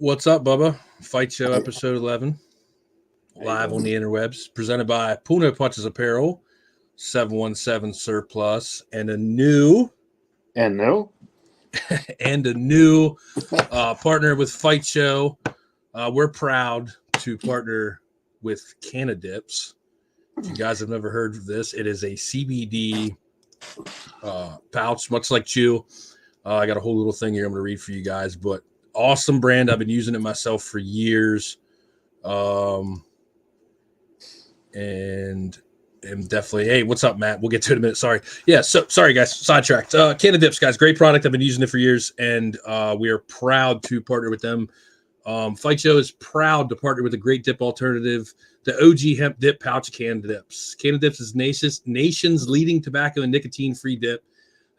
What's up, Bubba? Fight Show episode 11, live on the interwebs, presented by Pool No Punches Apparel, 717 Surplus, and a new partner with Fight Show. We're proud to partner with Canadips. If you guys have never heard of this, it is a CBD pouch, much like Chew. I got a whole little thing here I'm going to read for you guys, but awesome brand. I've been using it myself for years. And definitely, hey, what's up, Matt? We'll get to it in a minute. Sorry. Yeah, so sorry, guys. Sidetracked. Canadips, guys, great product. I've been using it for years, and we are proud to partner with them. Fight Show is proud to partner with a great dip alternative, the OG hemp dip pouch Canadips. Canadips is nation's leading tobacco and nicotine-free dip.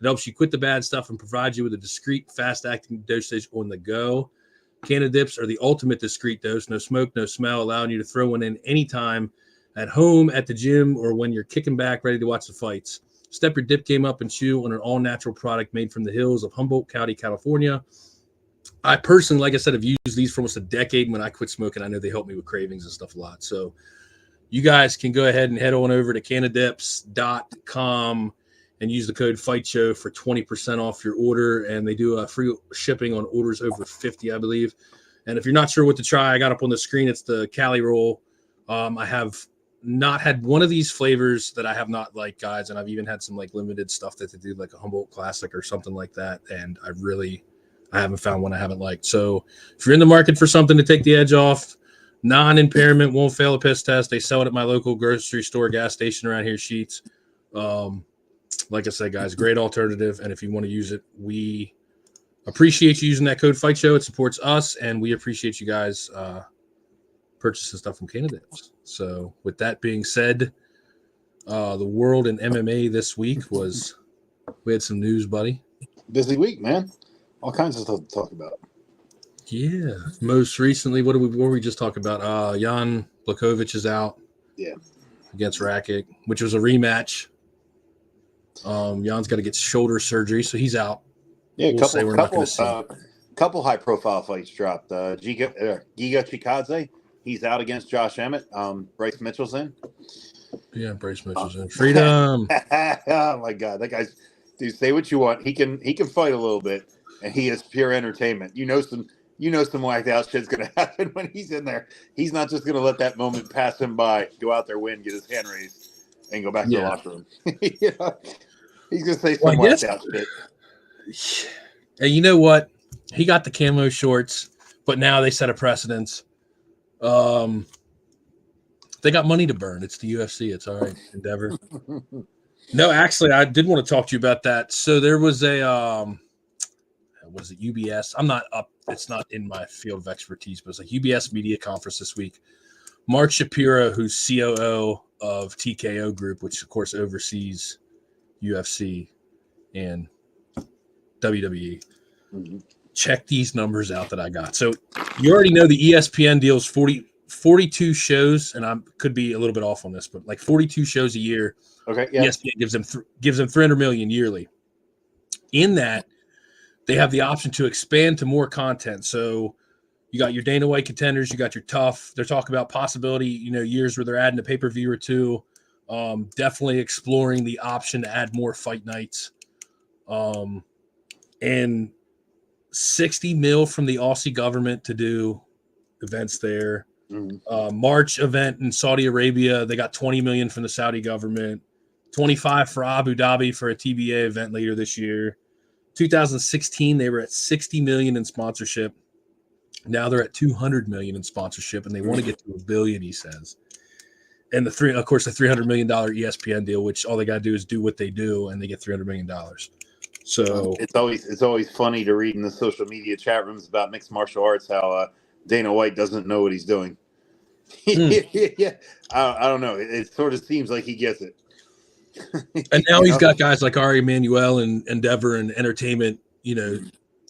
It helps you quit the bad stuff and provides you with a discreet, fast-acting dosage on the go. Canadips are the ultimate discreet dose. No smoke, no smell, allowing you to throw one in anytime, at home, at the gym, or when you're kicking back ready to watch the fights. Step your dip game up and chew on an all-natural product made from the hills of Humboldt County, California. I personally, like I said, have used these for almost a decade. When I quit smoking, I know they help me with cravings and stuff a lot. So you guys can go ahead and head on over to canadips.com and use the code FightShow for 20% off your order. And they do free shipping on orders over 50, I believe. And if you're not sure what to try, I got up on the screen. It's the Cali Roll. I have not had one of these flavors that I have not liked, guys. And I've even had some like limited stuff that they do, like a Humboldt Classic or something like that. And I haven't found one I haven't liked. So if you're in the market for something to take the edge off, non-impairment, won't fail a piss test, they sell it at my local grocery store, gas station around here, Sheets. Like I said, guys, great alternative. And if you want to use it, we appreciate you using that code Fight Show. It supports us, and we appreciate you guys purchasing stuff from Canadips. So with that being said, the world in MMA this week we had some news, buddy. Busy week, man. All kinds of stuff to talk about. Yeah. Most recently, what were we just talking about? Jan Blachowicz is out. Yeah. Against Rakic, which was a rematch. Jan's got to get shoulder surgery, so he's out. Yeah, couple high-profile fights dropped. Giga Chikadze, he's out against Josh Emmett. Bryce Mitchell's in. Yeah, Bryce Mitchell's in. Freedom. Oh my God, that guy's dude. Say what you want. He can fight a little bit, and he is pure entertainment. You know some whacked out shit's gonna happen when he's in there. He's not just gonna let that moment pass him by. Go out there, win, get his hand raised, and go back to the locker room. You know? He's going to say some whacked out shit. And you know what? He got the camo shorts, but now they set a precedence. They got money to burn. It's the UFC. It's all right. Endeavor. No, actually, I did want to talk to you about that. So there was a, was it UBS? I'm not up. It's not in my field of expertise, but it's like UBS media conference this week. Mark Shapiro, who's COO of TKO Group, which of course oversees UFC and WWE. Mm-hmm. Check these numbers out that I got. So you already know the ESPN deals 42 shows, and I could be a little bit off on this, but like 42 shows a year. Okay, yeah. ESPN gives them 300 million yearly. In that, they have the option to expand to more content. So you got your Dana White contenders, you got your tough. They're talking about possibility, years where they're adding a pay-per-view or two. Definitely exploring the option to add more fight nights. And 60 mil from the Aussie government to do events there. Mm-hmm. March event in Saudi Arabia, they got 20 million from the Saudi government. 25 for Abu Dhabi for a TBA event later this year. 2016, they were at 60 million in sponsorship. Now they're at 200 million in sponsorship, and they want to get to $1 billion, he says. And the $300 million ESPN deal, which all they got to do is do what they do, and they get $300 million. So it's always funny to read in the social media chat rooms about mixed martial arts how Dana White doesn't know what he's doing. Yeah, I don't know. It sort of seems like he gets it. And now he's got guys like Ari Emanuel and Endeavor and Entertainment,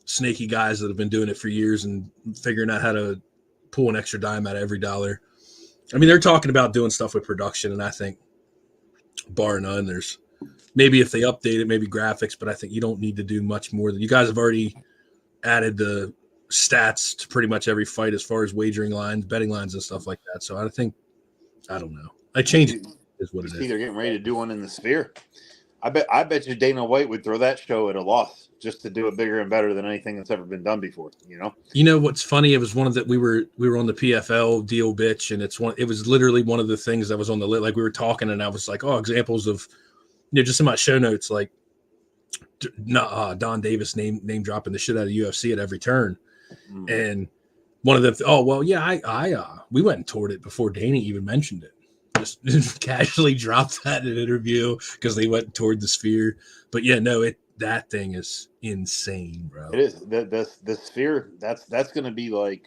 snaky guys that have been doing it for years and figuring out how to pull an extra dime out of every dollar. I mean, they're talking about doing stuff with production, and I think, bar none, there's maybe if they update it, maybe graphics, but I think you don't need to do much more than you guys have already added the stats to pretty much every fight as far as wagering lines, betting lines, and stuff like that. So I don't know. I change it is what it See, is. they're getting ready to do one in the Sphere. I bet you Dana White would throw that show at a loss just to do it bigger and better than anything that's ever been done before. You know what's funny? It was one of the we were on the PFL deal, bitch, and it was literally one of the things that was on the list. Like we were talking, and I was like, oh, examples of just in my show notes, like Don Davis name dropping the shit out of UFC at every turn, and one of the we went and toured it before Dana even mentioned it. Just casually dropped that in an interview because they went toward the Sphere. But yeah, no, that thing is insane, bro. It is the Sphere. That's going to be like,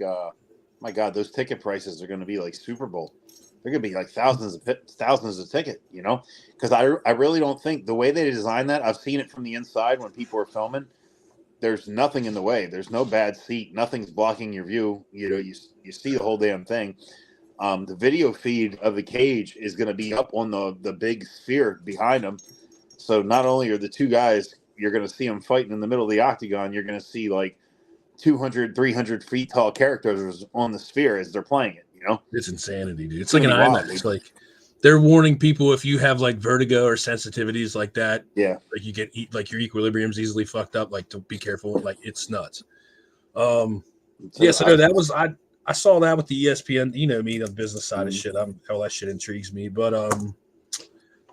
my God, those ticket prices are going to be like Super Bowl. They're going to be like thousands of ticket. Because I really don't think the way they design that. I've seen it from the inside when people are filming. There's nothing in the way. There's no bad seat. Nothing's blocking your view. You see the whole damn thing. The video feed of the cage is going to be up on the big Sphere behind them. So not only are the two guys, you're going to see them fighting in the middle of the octagon, you're going to see like 200, 300 feet tall characters on the Sphere as they're playing it. It's insanity, dude. It's like an IMAX. Like they're warning people if you have like vertigo or sensitivities like that. Yeah, like you get like your equilibrium's easily fucked up. Like to be careful. Like it's nuts. So no, that was I saw that with the ESPN, me, the business side of shit. All that shit intrigues me. But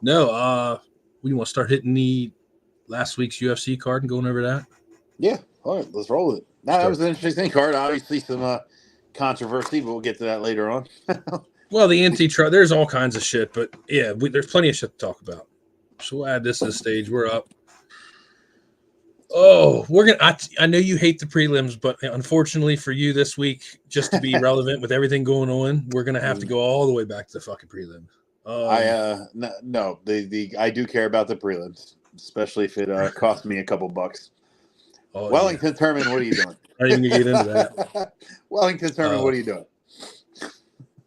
no, we want to start hitting the last week's UFC card and going over that. Yeah, all right, let's roll with it. That was an interesting card. Obviously, some controversy, but we'll get to that later on. Well, the antitrust, there's all kinds of shit, but yeah, there's plenty of shit to talk about. So we'll add this to the stage. We're up. Oh, I know you hate the prelims, but unfortunately for you this week, just to be relevant with everything going on, we're gonna have to go all the way back to the fucking prelims. No, I do care about the prelims, especially if it costs me a couple bucks. Oh, Wellington Thurman, what are you doing? I'm even gonna get into that. Wellington Thurman, what are you doing?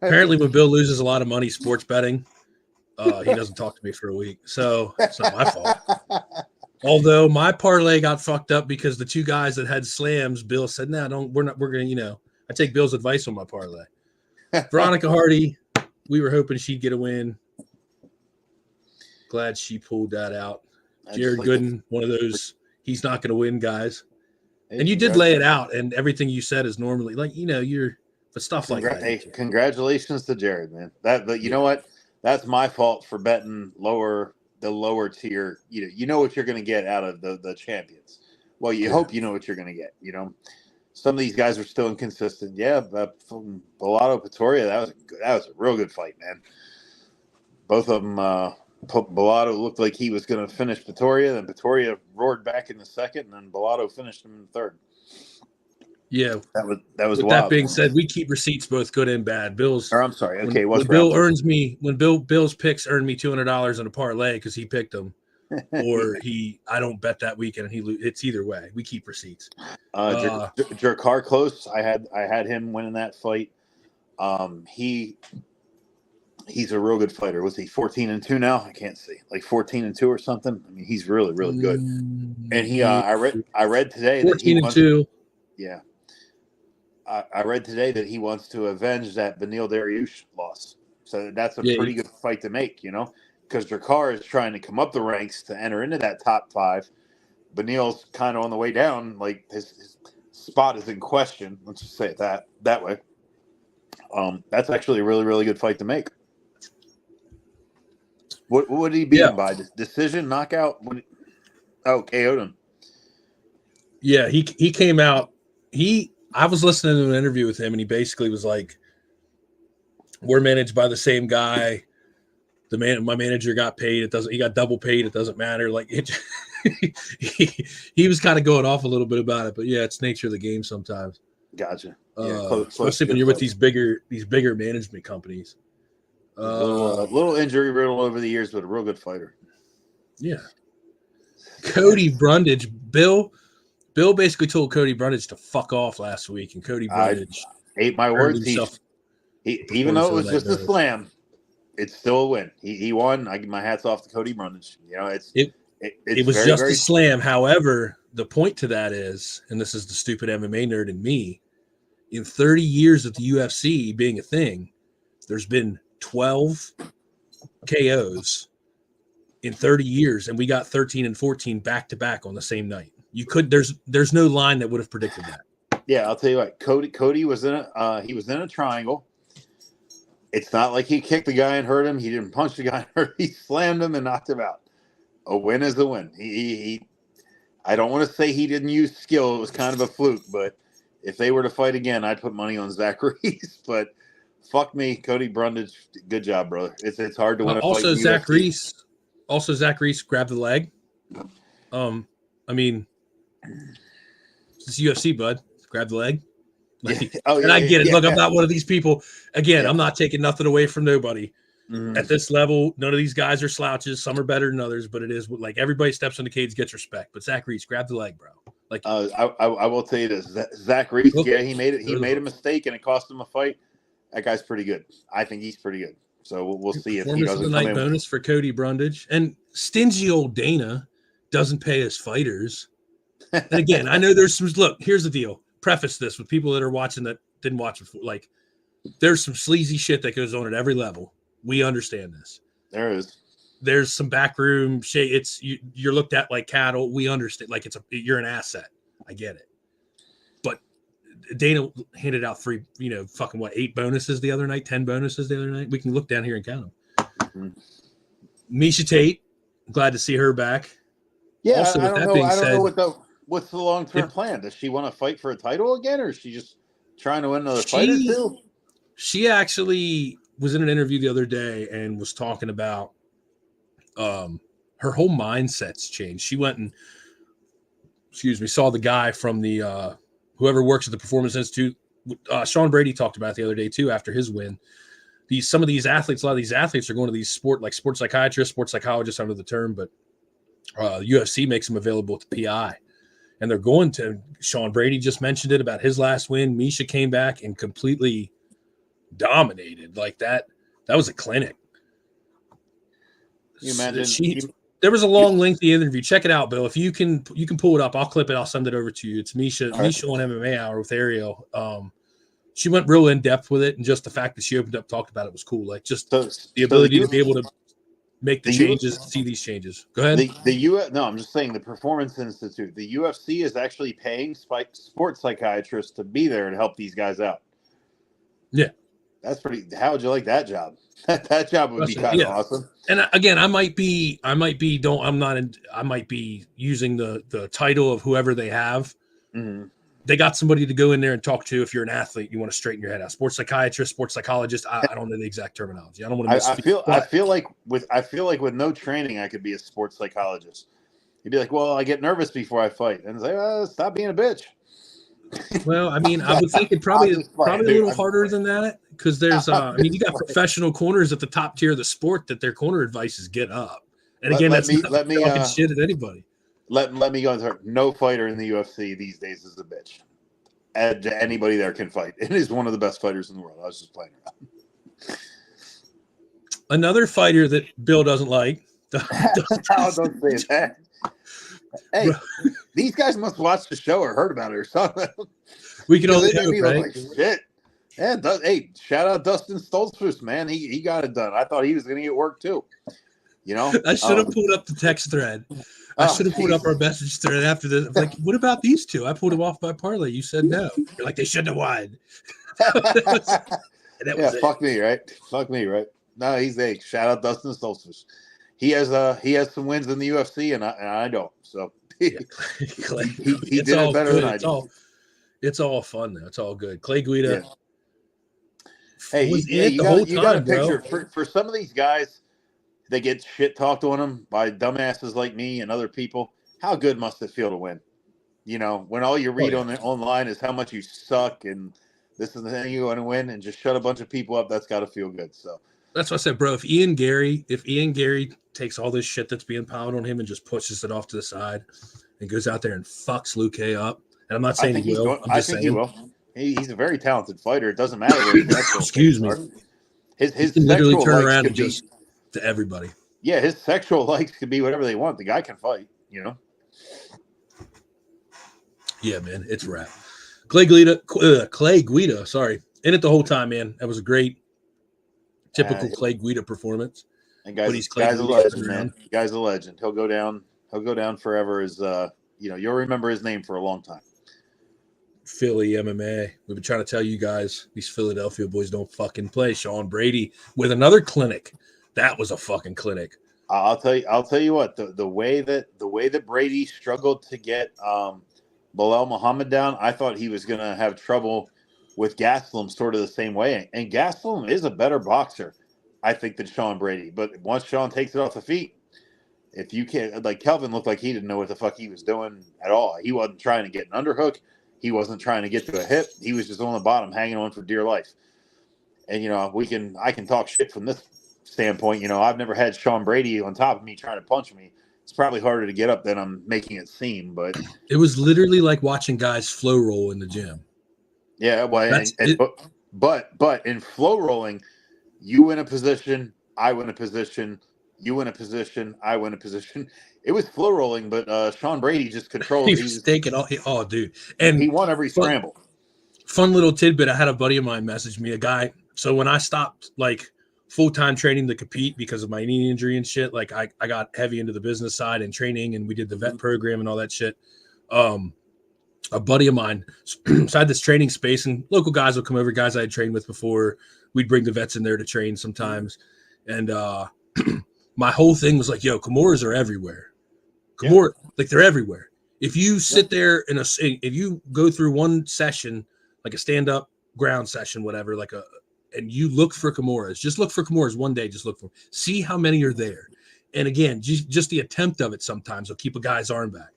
Apparently, when Bill loses a lot of money sports betting, he doesn't talk to me for a week, so it's not my fault. Although my parlay got fucked up because the two guys that had slams, Bill said, "No, we're gonna, I take Bill's advice on my parlay." Veronica Hardy, we were hoping she'd get a win. Glad she pulled that out. Jared Gooden, one of those, he's not gonna win, guys. And you did lay it out, and everything you said is normally like, but stuff like that. Hey, congratulations to Jared, man. But you know what? That's my fault for betting the lower tier. You know what you're going to get out of the champions. Well, you hope you know what you're going to get. Some of these guys are still inconsistent. Yeah, but from Bellato Pretoria, that was a real good fight, man. Both of them. Bellato looked like he was going to finish Pretoria, then Pretoria roared back in the second, and then Bellato finished him in the third. Yeah, that was with wild. That being said, we keep receipts both good and bad. I'm sorry. Okay, when Bill's picks earn me $200 on a parlay because he picked them, or I don't bet that weekend and he it's either way. We keep receipts. Jerkar close. I had him winning that fight. He's a real good fighter. Was he 14-2 now? I can't see. Like 14-2 or something. I mean, he's really, really good. And he, I read today that 14-2. Yeah. I read today that he wants to avenge that Beneil Dariush loss. So that's a pretty good fight to make, because Jerkar is trying to come up the ranks to enter into that top 5. Beneil's kind of on the way down. Like his spot is in question. Let's just say it that way. That's actually a really, really good fight to make. What would he beat him by? Decision, knockout? KO'd him. Yeah, he came out. I was listening to an interview with him, and he basically was like, "We're managed by the same guy. My manager got paid. He got double paid. It doesn't matter." Like he was kind of going off a little bit about it, but yeah, it's nature of the game sometimes. Gotcha. Especially when you're with these bigger management companies. A little injury riddle over the years, but a real good fighter. Yeah. Cody Brundage, Bill basically told Cody Brundage to fuck off last week, and Cody Brundage ate my words. He even though it was just a slam, it's still a win. He won. I give my hats off to Cody Brundage. It was very, just very... a slam. However, the point to that is, and this is the stupid MMA nerd in me, in 30 years of the UFC being a thing, there's been 12 KOs in 30 years, and we got 13 and 14 back to back on the same night. There's no line that would have predicted that. Yeah, I'll tell you what. Cody was in a triangle. It's not like he kicked the guy and hurt him. He didn't punch the guy and hurt him. He slammed him and knocked him out. A win is a win. He I don't want to say he didn't use skill. It was kind of a fluke, but if they were to fight again, I'd put money on Zach Reese. But fuck me, Cody Brundage. Good job, brother. It's hard to win a also fight. Zach Reese. Also, Zach Reese grabbed the leg. I mean, it's UFC, bud. Grab the leg. Like, and I get it. Look, I'm not one of these people. Again, I'm not taking nothing away from nobody. At this level, none of these guys are slouches. Some are better than others, but it is like everybody steps on the cage, gets respect. But Zach Reese, grab the leg, bro. Like I will tell you this, Zach Reese, he made it. He made a mistake, and it cost him a fight. That guy's pretty good. I think he's pretty good. So we'll see if he doesn't come in. Bonus for Cody Brundage. And stingy old Dana doesn't pay his fighters. And again, I know there's some. Look, here's the deal. Preface this with people that are watching that didn't watch before. Like, there's some sleazy shit that goes on at every level. We understand this. There is. There's some backroom shit. You're looked at like cattle. We understand. Like you're an asset. I get it. But Dana handed out 8 bonuses the other night, 10 bonuses the other night. We can look down here and count them. Misha Tate, glad to see her back. Yeah, also, I don't know what's the long-term plan. Does she want to fight for a title again, or is she just trying to win another fight or two? She actually was in an interview the other day and was talking about her whole mindset's changed. She went and saw the guy from the whoever works at the Performance Institute. Sean Brady talked about it the other day too after his win. Some of these athletes, a lot of these athletes are going to these sports psychiatrists, sports psychologists under the term, but UFC makes them available at the PI. And they're going to Sean Brady just mentioned it about his last win. Misha came back and completely dominated like that. That was a clinic. You imagine there was a long, lengthy interview. Check it out, Bill. If you can pull it up, I'll clip it. I'll send it over to you. It's Misha on MMA Hour with Ariel. She went real in depth with it, and just the fact that she opened up, talked about it was cool. Like just the ability to be able to make the changes, see these changes. Go ahead. No, I'm just saying the Performance Institute. The UFC is actually paying sports psychiatrists to be there and help these guys out. Yeah. That's pretty. How would you like that job? That job would be kind of awesome. And again, I might be using the title of whoever they have. Mm-hmm. They got somebody to go in there and talk to. If you're an athlete, you want to straighten your head out. Sports psychiatrist, sports psychologist. I don't know the exact terminology. I don't want to misspeak. I feel like with no training, I could be a sports psychologist. You'd be like, well, I get nervous before I fight, and it's like, stop being a bitch. Well, I mean, I would think it probably a little harder than that because there's, you got professional corners at the top tier of the sport that their corner advice is get up. And again, that's not talking shit at anybody. Let me go into no fighter in the UFC these days is a bitch. Anybody there can fight. It is one of the best fighters in the world. I was just playing around. Another fighter that Bill doesn't like. Don't say that. Hey, these guys must watch the show or heard about it or something. We can only hope, right? Like, shit. Yeah, hey, shout out Dustin Stoltzfus, man. He got it done. I thought he was going to get work too. You know, I should have pulled up the text thread. I should have pulled up our message thread after this. I'm like, what about these two? I pulled them off by parlay. You said no. You're like, they shouldn't have won. Fuck me, right? Fuck me, right? No, shout out Dustin Stoltzfus. He has some wins in the UFC, and I don't. So he did it better than I did. It's all fun though. It's all good. Clay Guida. Yeah. Hey, you got a picture for some of these guys. They get shit talked on them by dumbasses like me and other people. How good must it feel to win? You know, when all you read online is how much you suck and this is the thing you want to win, and just shut a bunch of people up. That's got to feel good. So. That's what I said, bro. If Ian Gary takes all this shit that's being piled on him and just pushes it off to the side and goes out there and fucks Luke Hay up, and I'm not saying he will. I'm just saying he will. He's a very talented fighter. It doesn't matter where his excuse me. His can literally turn around and just to everybody. Yeah, his sexual likes could be whatever they want. The guy can fight, you know. Yeah, man, it's rap. Clay Guida, sorry, in it the whole time, man. That was a great, typical Clay Guida performance. And But guy's he's Clay a Guida legend, man. Guy's a legend. He'll go down. He'll go down forever. As you'll remember his name for a long time. Philly MMA. We've been trying to tell you guys these Philadelphia boys don't fucking play. Sean Brady with another clinic. That was a fucking clinic. I'll tell you what. The way that Brady struggled to get Bilal Muhammad down, I thought he was going to have trouble with Gastelum sort of the same way. And Gastelum is a better boxer, I think, than Sean Brady. But once Sean takes it off the feet, if you can't, like Kelvin looked like he didn't know what the fuck he was doing at all. He wasn't trying to get an underhook. He wasn't trying to get to a hip. He was just on the bottom, hanging on for dear life. And I can talk shit from this standpoint. I've never had Sean Brady on top of me trying to punch me. It's probably harder to get up than I'm making it seem, but it was literally like watching guys flow roll in the gym. Yeah, well, but in flow rolling, you win a position, I win a position, you win a position, I win a position. It was flow rolling, but Sean Brady just controlled. He was taking all. Oh, dude, and he won every scramble. Fun little tidbit. I had a buddy of mine message me, a guy. So when I stopped like full-time training to compete because of my knee injury and shit, like I got heavy into the business side and training, and we did the vet program and all that shit. A buddy of mine, so I had this training space, and local guys would come over, guys I had trained with before. We'd bring the vets in there to train sometimes. And my whole thing was like, yo, Kimuras are everywhere. Kimura, like they're everywhere. If you sit there if you go through one session, like a stand-up ground session, whatever, and you look for Kimuras, just look for Kimuras one day, just look for them. See how many are there. And again, just the attempt of it sometimes will keep a guy's arm back.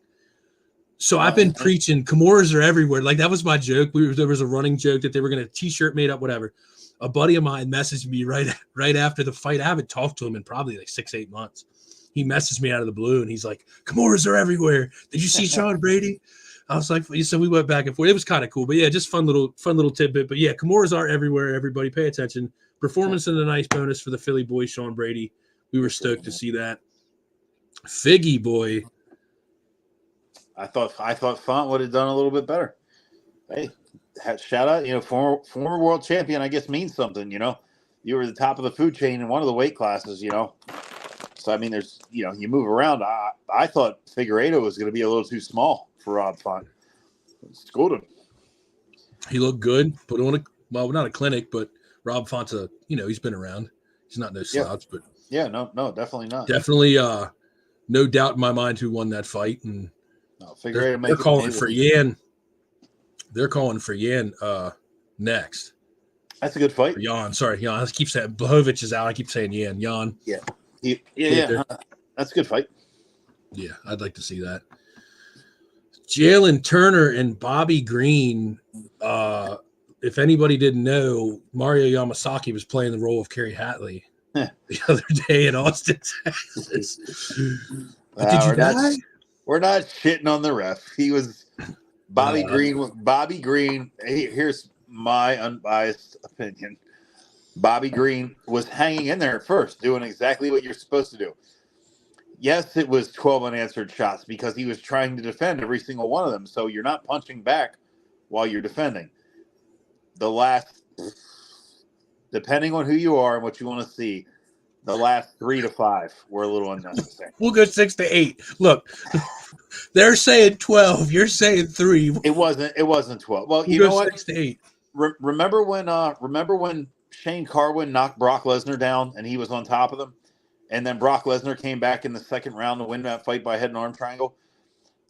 So I've been preaching Kimuras are everywhere. Like that was my joke. There was a running joke that they were going to t-shirt made up, whatever. A buddy of mine messaged me right after the fight. I haven't talked to him in probably like 6-8 months. He messaged me out of the blue and he's like, Kimuras are everywhere. Did you see Sean Brady? I was like, so we went back and forth. It was kind of cool, but yeah, just fun little tidbit. But yeah, Kimuras are everywhere. Everybody pay attention. Performance and a nice bonus for the Philly boy, Sean Brady. We were stoked to see that. Figgy boy. I thought Font would have done a little bit better. Hey, shout out, former world champion, I guess means something, You were the top of the food chain in one of the weight classes, So I mean, there's, you move around. I thought Figueiredo was going to be a little too small for Rob Font. Schooled him. He looked good. Put on not a clinic, but Rob Font's he's been around. He's not no slouch, but no, definitely not. Definitely, no doubt in my mind who won that fight. And they're calling for Yan. They're calling for Yan next. That's a good fight. Jan, sorry, Jan. I keep saying Blachowicz is out. I keep saying Yan. Jan. Yeah. Yeah. That's a good fight. Yeah, I'd like to see that. Jalen Turner and Bobby Green. If anybody didn't know, Mario Yamasaki was playing the role of Kerry Hatley the other day in Austin, Texas. Did you die? We're not shitting on the ref. He was Bobby Green. Bobby Green. Here's my unbiased opinion. Bobby Green was hanging in there at first, doing exactly what you're supposed to do. Yes, it was 12 unanswered shots because he was trying to defend every single one of them. So you're not punching back while you're defending. The last, depending on who you are and what you want to see, the last 3 to 5 were a little unnecessary. We'll go 6 to 8. Look, they're saying 12. You're saying 3. It wasn't 12. Well, you know what? 6 to 8. Remember when Shane Carwin knocked Brock Lesnar down and he was on top of them? And then Brock Lesnar came back in the second round to win that fight by head and arm triangle.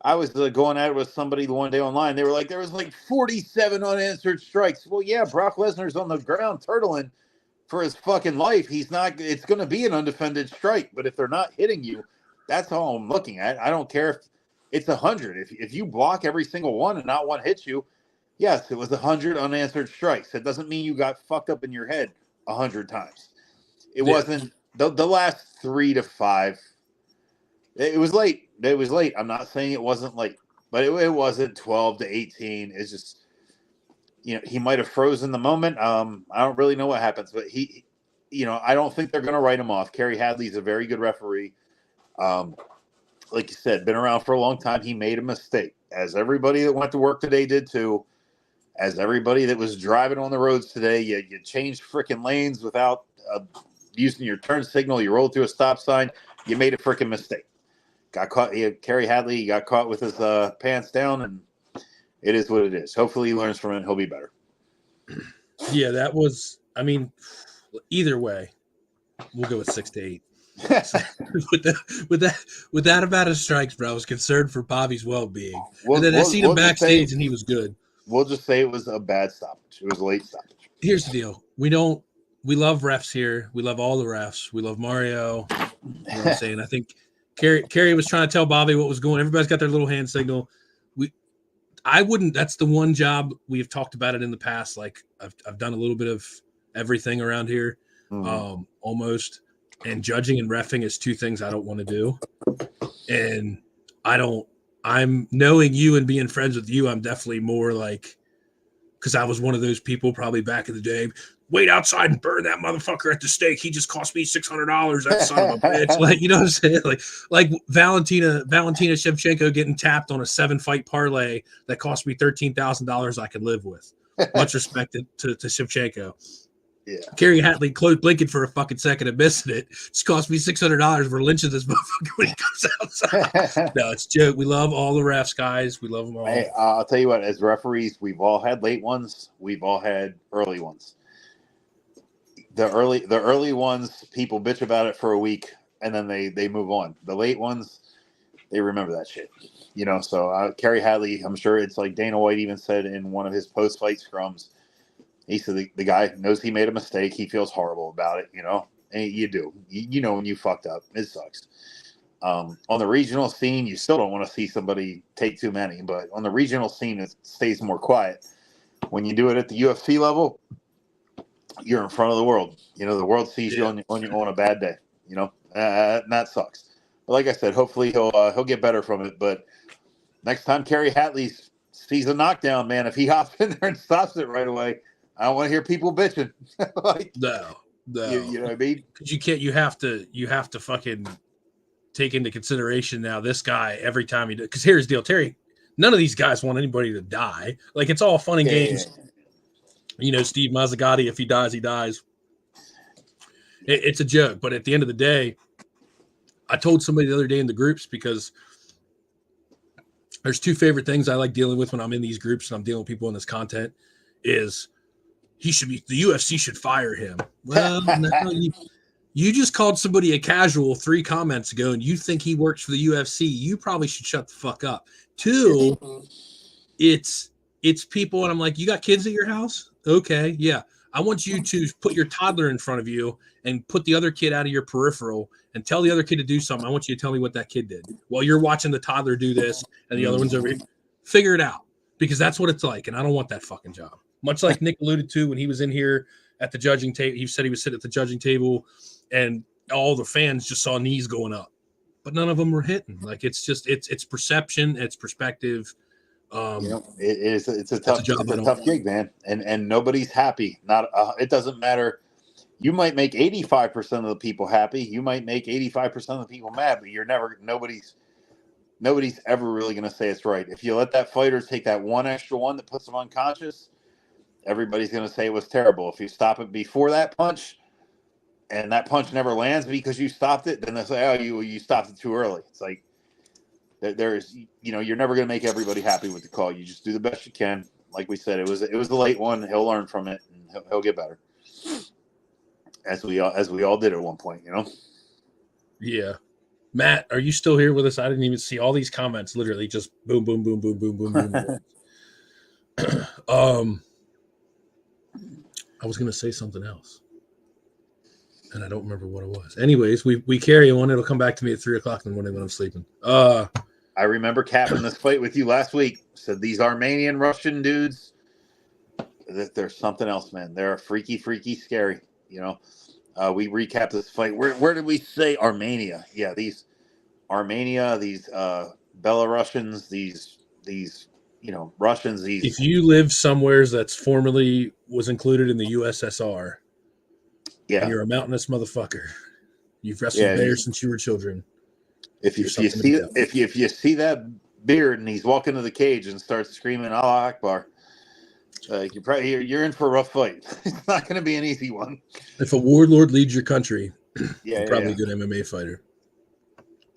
I was going at it with somebody the one day online. They were like, there was like 47 unanswered strikes. Well, yeah, Brock Lesnar's on the ground turtling for his fucking life. It's going to be an undefended strike. But if they're not hitting you, that's all I'm looking at. I don't care if it's 100. If you block every single one and not one hits you, yes, it was 100 unanswered strikes. It doesn't mean you got fucked up in your head 100 times. It wasn't the last 3 to 5. It was late. It was late. I'm not saying it wasn't late, but it wasn't 12 to 18. It's just, he might have frozen the moment. I don't really know what happens, but he I don't think they're going to write him off. Kerry Hadley's a very good referee. Like you said, been around for a long time. He made a mistake, as everybody that went to work today did too. As everybody that was driving on the roads today, you changed freaking lanes without using your turn signal. You rolled through a stop sign. You made a freaking mistake. Got caught. Kerry Hadley got caught with his pants down, and it is what it is. Hopefully, he learns from it. And he'll be better. Yeah, that was. I mean, either way, we'll go with 6 to 8. with that amount of strikes, bro, I was concerned for Bobby's well-being. And then I seen him backstage, and he was good. We'll just say it was a bad stoppage. It was a late stoppage. Here's the deal: we love refs here. We love all the refs. We love Mario. You know what I'm saying? I think Kerry was trying to tell Bobby what was going. Everybody's got their little hand signal. I wouldn't. That's the one job we've talked about it in the past. Like I've done a little bit of everything around here, almost. And judging and reffing is two things I don't want to do. And I'm knowing you and being friends with you. I'm definitely more like, because I was one of those people probably back in the day. Wait outside and burn that motherfucker at the stake. He just cost me $600. That son of a bitch. Like, you know what I'm saying? Like Valentina Shevchenko getting tapped on a 7-fight parlay that cost me $13,000 I could live with. Much respect to Shevchenko. Yeah. Kerry Hadley blinking for a fucking second and missing it. Just cost me $600 for lynching this motherfucker when he comes outside. No, it's a joke. We love all the refs, guys. We love them all. Hey, I'll tell you what, as referees, we've all had late ones. We've all had early ones. The early ones, people bitch about it for a week, and then they move on. The late ones, they remember that shit. So Kerry Hadley, I'm sure it's like Dana White even said in one of his post-fight scrums, he said the guy knows he made a mistake. He feels horrible about it, And you do. You know when you fucked up. It sucks. On the regional scene, you still don't want to see somebody take too many. But on the regional scene, it stays more quiet. When you do it at the UFC level, you're in front of the world. The world sees you on a bad day. That sucks. But like I said, hopefully he'll get better from it. But next time Kerry Hadley sees a knockdown, man, if he hops in there and stops it right away, I don't want to hear people bitching. No. You know what I mean? Because you have to fucking take into consideration now this guy every time he does. Because here's the deal, Terry. None of these guys want anybody to die. Like, it's all fun and games. Yeah. Steve Mazzagatti, if he dies, he dies. It's a joke. But at the end of the day, I told somebody the other day in the groups, because there's two favorite things I like dealing with when I'm in these groups and I'm dealing with people in this content is the UFC should fire him. Well, no, you just called somebody a casual 3 comments ago and you think he works for the UFC. You probably should shut the fuck up. 2, it's people, and I'm like, you got kids at your house? Okay, yeah. I want you to put your toddler in front of you and put the other kid out of your peripheral and tell the other kid to do something. I want you to tell me what that kid did while you're watching the toddler do this and the other one's over here. Figure it out, because that's what it's like, and I don't want that fucking job. Much like Nick alluded to when he was in here at the judging table. He said he was sitting at the judging table and all the fans just saw knees going up, but none of them were hitting. Like, it's perception, it's perspective. It's a tough gig, man. And nobody's happy. It doesn't matter. You might make 85% of the people happy. You might make 85% of the people mad, but nobody's ever really going to say it's right. If you let that fighter take that one extra one that puts them unconscious, everybody's going to say it was terrible. If you stop it before that punch and that punch never lands because you stopped it, then they'll say, oh, you stopped it too early. It's like, you're never going to make everybody happy with the call. You just do the best you can. Like we said, it was a late one. He'll learn from it and he'll get better. As we all did at one point, Yeah. Matt, are you still here with us? I didn't even see all these comments. Literally just boom, boom, boom, boom, boom, boom, boom. I was going to say something else, and I don't remember what it was. Anyways, we carry on. It'll come back to me at 3:00 in the morning when I'm sleeping. I remember capping this fight with you last week. Said these Armenian Russian dudes, there's something else, man. They're freaky, freaky, scary. We recapped this fight. Where did we say Armenia? Yeah, these Armenia, these Belarusians, these Russians. If you live somewhere that's formerly was included in the USSR, Yeah. And you're a mountainous motherfucker. You've wrestled Yeah, bears since you were children. If you There's something to see be done. if you see that beard and he's walking to the cage and starts screaming Allah Akbar, you're in for a rough fight. It's not going to be an easy one. If a warlord leads your country, Yeah, you're probably a good MMA fighter.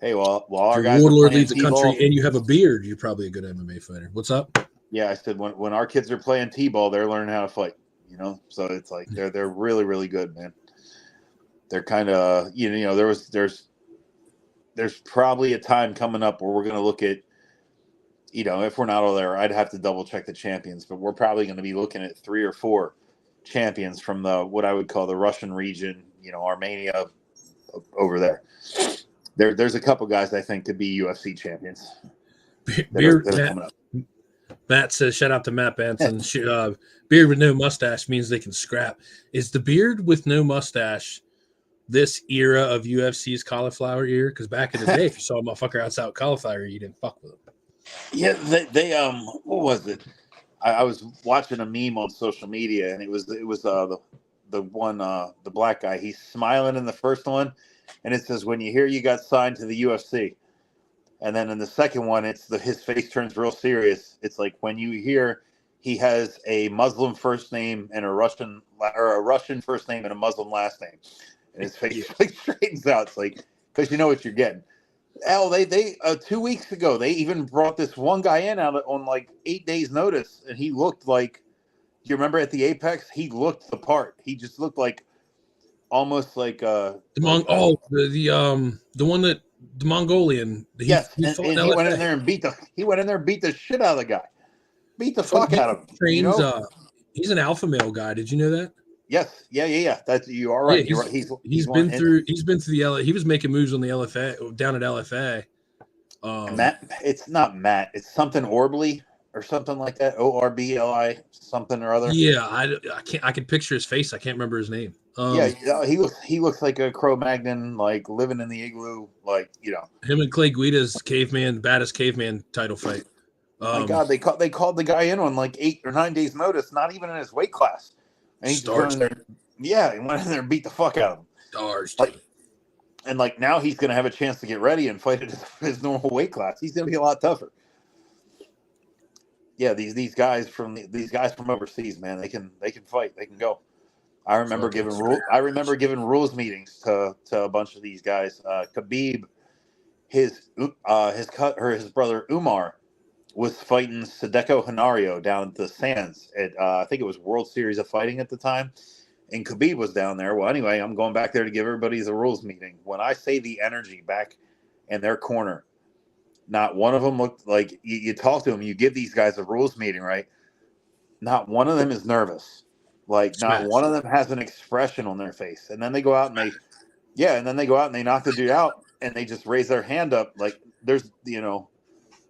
Hey, well, If our your guys are warlord playing leads a country T-ball. and you have a beard, you're probably a good MMA fighter. What's up? Yeah, I said when our kids are playing T-ball, they're learning how to fight. So it's like they're really, really good, man. They're kind of there's probably a time coming up where we're going to look at, if we're not all there, I'd have to double check the champions, but we're probably going to be looking at 3 or 4 champions from what I would call the Russian region, Armenia over there. There's a couple guys I think could be UFC champions. Beard, Matt says, shout out to Matt Benson. Beard with no mustache means they can scrap. Is the beard with no mustache this era of UFC's cauliflower ear? Because back in the day, if you saw a motherfucker outside cauliflower, you didn't fuck with him. Yeah, they what was it? I was watching a meme on social media, and it was the one the black guy. He's smiling in the first one, and it says, "When you hear you got signed to the UFC," and then in the second one, his face turns real serious. It's like when you hear he has a Muslim first name and a Russian first name and a Muslim last name, and his face like straightens out. It's like, because you know what you're getting. Al, they 2 weeks ago, they even brought this one guy in out on like 8 days notice, and he looked like, do you remember at the Apex? He looked the part. He just looked like almost like the one that the Mongolian. Yes, and he went in there and beat the shit out of the guy. Beat the fuck out of him. Trains, he's an alpha male guy. Did you know that? Yes, yeah. That's, you are right. Yeah, you're right. He's been through the LA. He was making moves on the LFA down at LFA. Matt, it's not Matt. It's something Orbly or something like that. ORBLI something or other. Yeah, I can't. I can picture his face. I can't remember his name. He looks like a Cro-Magnon, like living in the igloo, like him and Clay Guida's baddest caveman title fight. My God, they called the guy in on like 8 or 9 days notice, not even in his weight class. And he went in there. Yeah, he went in there and beat the fuck out of him. Stars. And now he's going to have a chance to get ready and fight at his normal weight class. He's going to be a lot tougher. Yeah, these guys from overseas, man, they can fight. They can go. I remember giving rules meetings to a bunch of these guys. Khabib, his brother Umar was fighting Sadeko Hanario down at the Sands at I think it was World Series of Fighting at the time, and Khabib was down there. Well, anyway, I'm going back there to give everybody the rules meeting. When I say the energy back in their corner, not one of them looked like you talk to them. You give these guys a rules meeting, right? Not one of them is nervous. Not one of them has an expression on their face. And then they go out and they knock the dude out, and they just raise their hand up like there's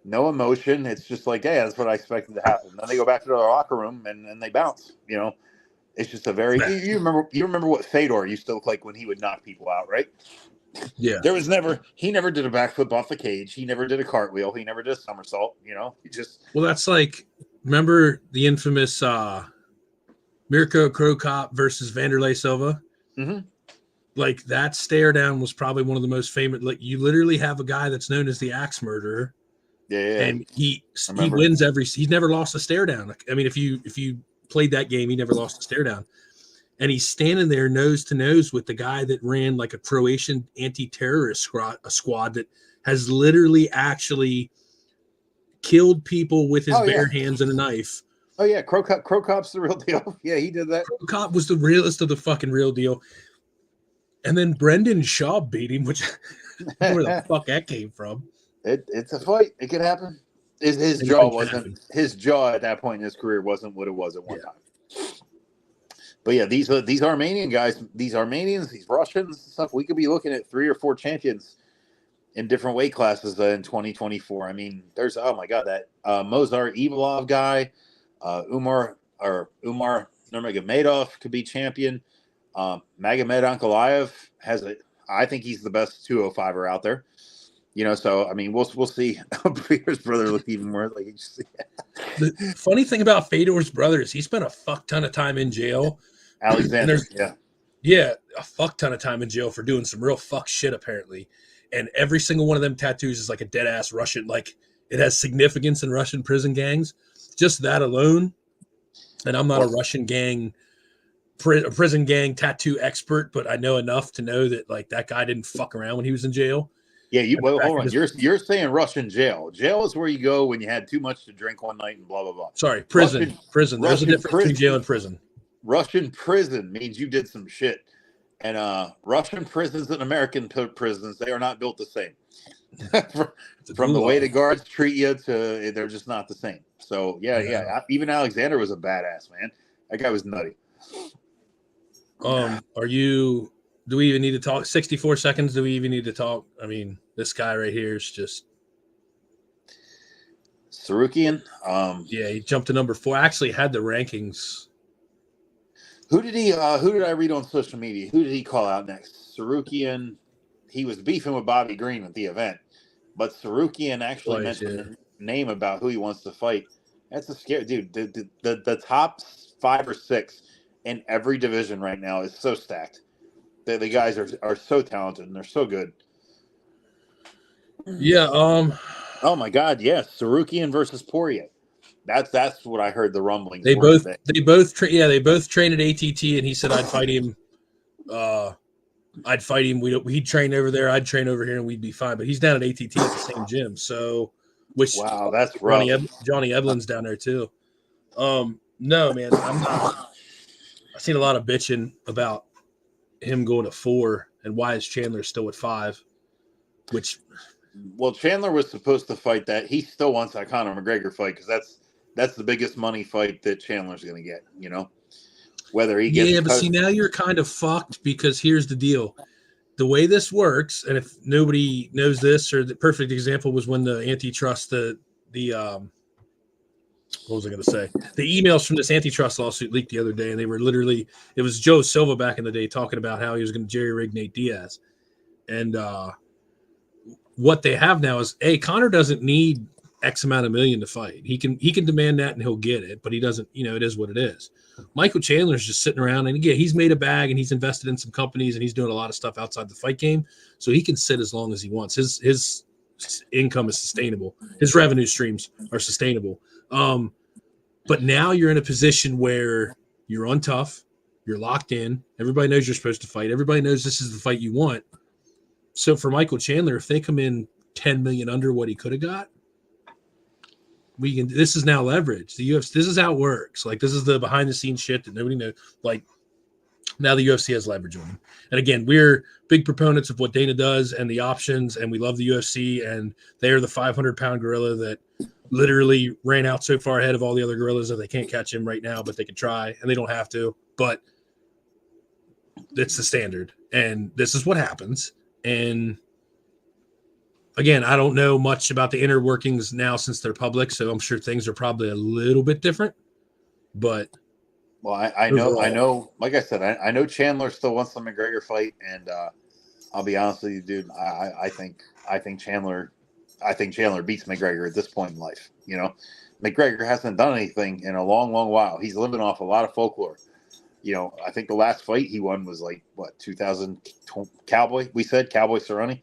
no emotion. It's just like, hey, that's what I expected to happen. Then they go back to their locker room and they bounce. It's just a very you remember what Fedor used to look like when he would knock people out, right? Yeah. He never did a backflip off the cage. He never did a cartwheel. He never did a somersault. He just. Well, that's like, remember the infamous Mirko Cro Cop versus Vanderlei Silva? Mm-hmm. Like, that stare down was probably one of the most famous. Like, you literally have a guy that's known as the Axe Murderer. Yeah. And he wins he's never lost a stare down. I mean, if you played that game, he never lost a stare down. And he's standing there nose to nose with the guy that ran like a Croatian anti-terrorist squad that has literally actually killed people with his bare hands and a knife. Oh yeah, Cro Cop's the real deal. Yeah, he did that. Cro Cop was the realest of the fucking real deal. And then Brendan Shaw beat him, which where the fuck that came from. It's a fight. It could happen. His jaw at that point in his career wasn't what it was at one time. But yeah, these Armenian guys, these Armenians, these Russians, stuff. We could be looking at 3 or 4 champions in different weight classes in 2024. I mean, there's that Mozart Evilov guy, Umar Nurmagomedov could be champion. Magomed Ankalaev I think he's the best 205er out there. So I mean, we'll see. Fedor's brother looked even more like the funny thing about Fedor's brother is he spent a fuck ton of time in jail. Alexander, Yeah, a fuck ton of time in jail for doing some real fuck shit apparently, and every single one of them tattoos is like a dead ass Russian. Like it has significance in Russian prison gangs. Just that alone, and I'm not a Russian gang, prison gang tattoo expert, but I know enough to know that like that guy didn't fuck around when he was in jail. Yeah, hold on. You're saying Russian jail. Jail is where you go when you had too much to drink one night and blah blah blah. Sorry, prison. There's a difference between jail and prison. Russian prison means you did some shit, and Russian prisons and American prisons, they are not built the same. From the way the guards treat you to, they're just not the same. So yeah. Even Alexander was a badass, man. That guy was nutty. Do we even need to talk 64 seconds? Do we even need to talk? I mean, this guy right here is just Sarukian. Yeah, he jumped to number 4. I actually had the rankings. Who did I read on social media? Who did he call out next? Sarukian. He was beefing with Bobby Green at the event, but Sarukian actually mentioned the name about who he wants to fight. That's a scary dude. The top 5 or 6 in every division right now is so stacked. The guys are so talented and they're so good. Yeah. Oh my God. Yes. Sarukian versus Poirier. That's what I heard the rumblings. They both train at ATT, and he said I'd fight him. He'd train over there. I'd train over here, and we'd be fine. But he's down at ATT at the same gym. So, wow, that's rough. Johnny Eblin's down there too. No, man, I've seen a lot of bitching about him going to 4 and why is Chandler still at 5? Well, Chandler was supposed to fight that. He still wants that Conor McGregor fight because that's the biggest money fight that Chandler's going to get. You know, whether he gets but see, now you're kind of fucked because here's the deal: the way this works, and if nobody knows this, or the perfect example was when the antitrust what was I going to say? The emails from this antitrust lawsuit leaked the other day, and they were literally, it was Joe Silva back in the day talking about how he was going to jerry-rig Nate Diaz. And what they have now is, Conor doesn't need X amount of million to fight. He can demand that and he'll get it, but he doesn't, it is what it is. Michael Chandler's just sitting around, and again, he's made a bag and he's invested in some companies and he's doing a lot of stuff outside the fight game. So he can sit as long as he wants. His income is sustainable. His revenue streams are sustainable. But now you're in a position where you're on tough, you're locked in. Everybody knows you're supposed to fight. Everybody knows this is the fight you want. So for Michael Chandler, if they come in 10 million under what he could have got, this is now leverage. The UFC, this is how it works. Like, this is the behind the scenes shit that nobody knows. Like, now the UFC has leverage on him. And again, we're big proponents of what Dana does and the options, and we love the UFC, and they are the 500-pound gorilla that literally ran out so far ahead of all the other gorillas that they can't catch him right now, but they can try, and they don't have to. But it's the standard, and this is what happens. And again, I don't know much about the inner workings now since they're public, so I'm sure things are probably a little bit different. But well, I know. Like I said, I know Chandler still wants the McGregor fight, and I'll be honest with you, dude. I think Chandler beats McGregor at this point in life. McGregor hasn't done anything in a long, long while. He's living off a lot of folklore. I think the last fight he won was like 2000 Cowboy. We said Cowboy Cerrone.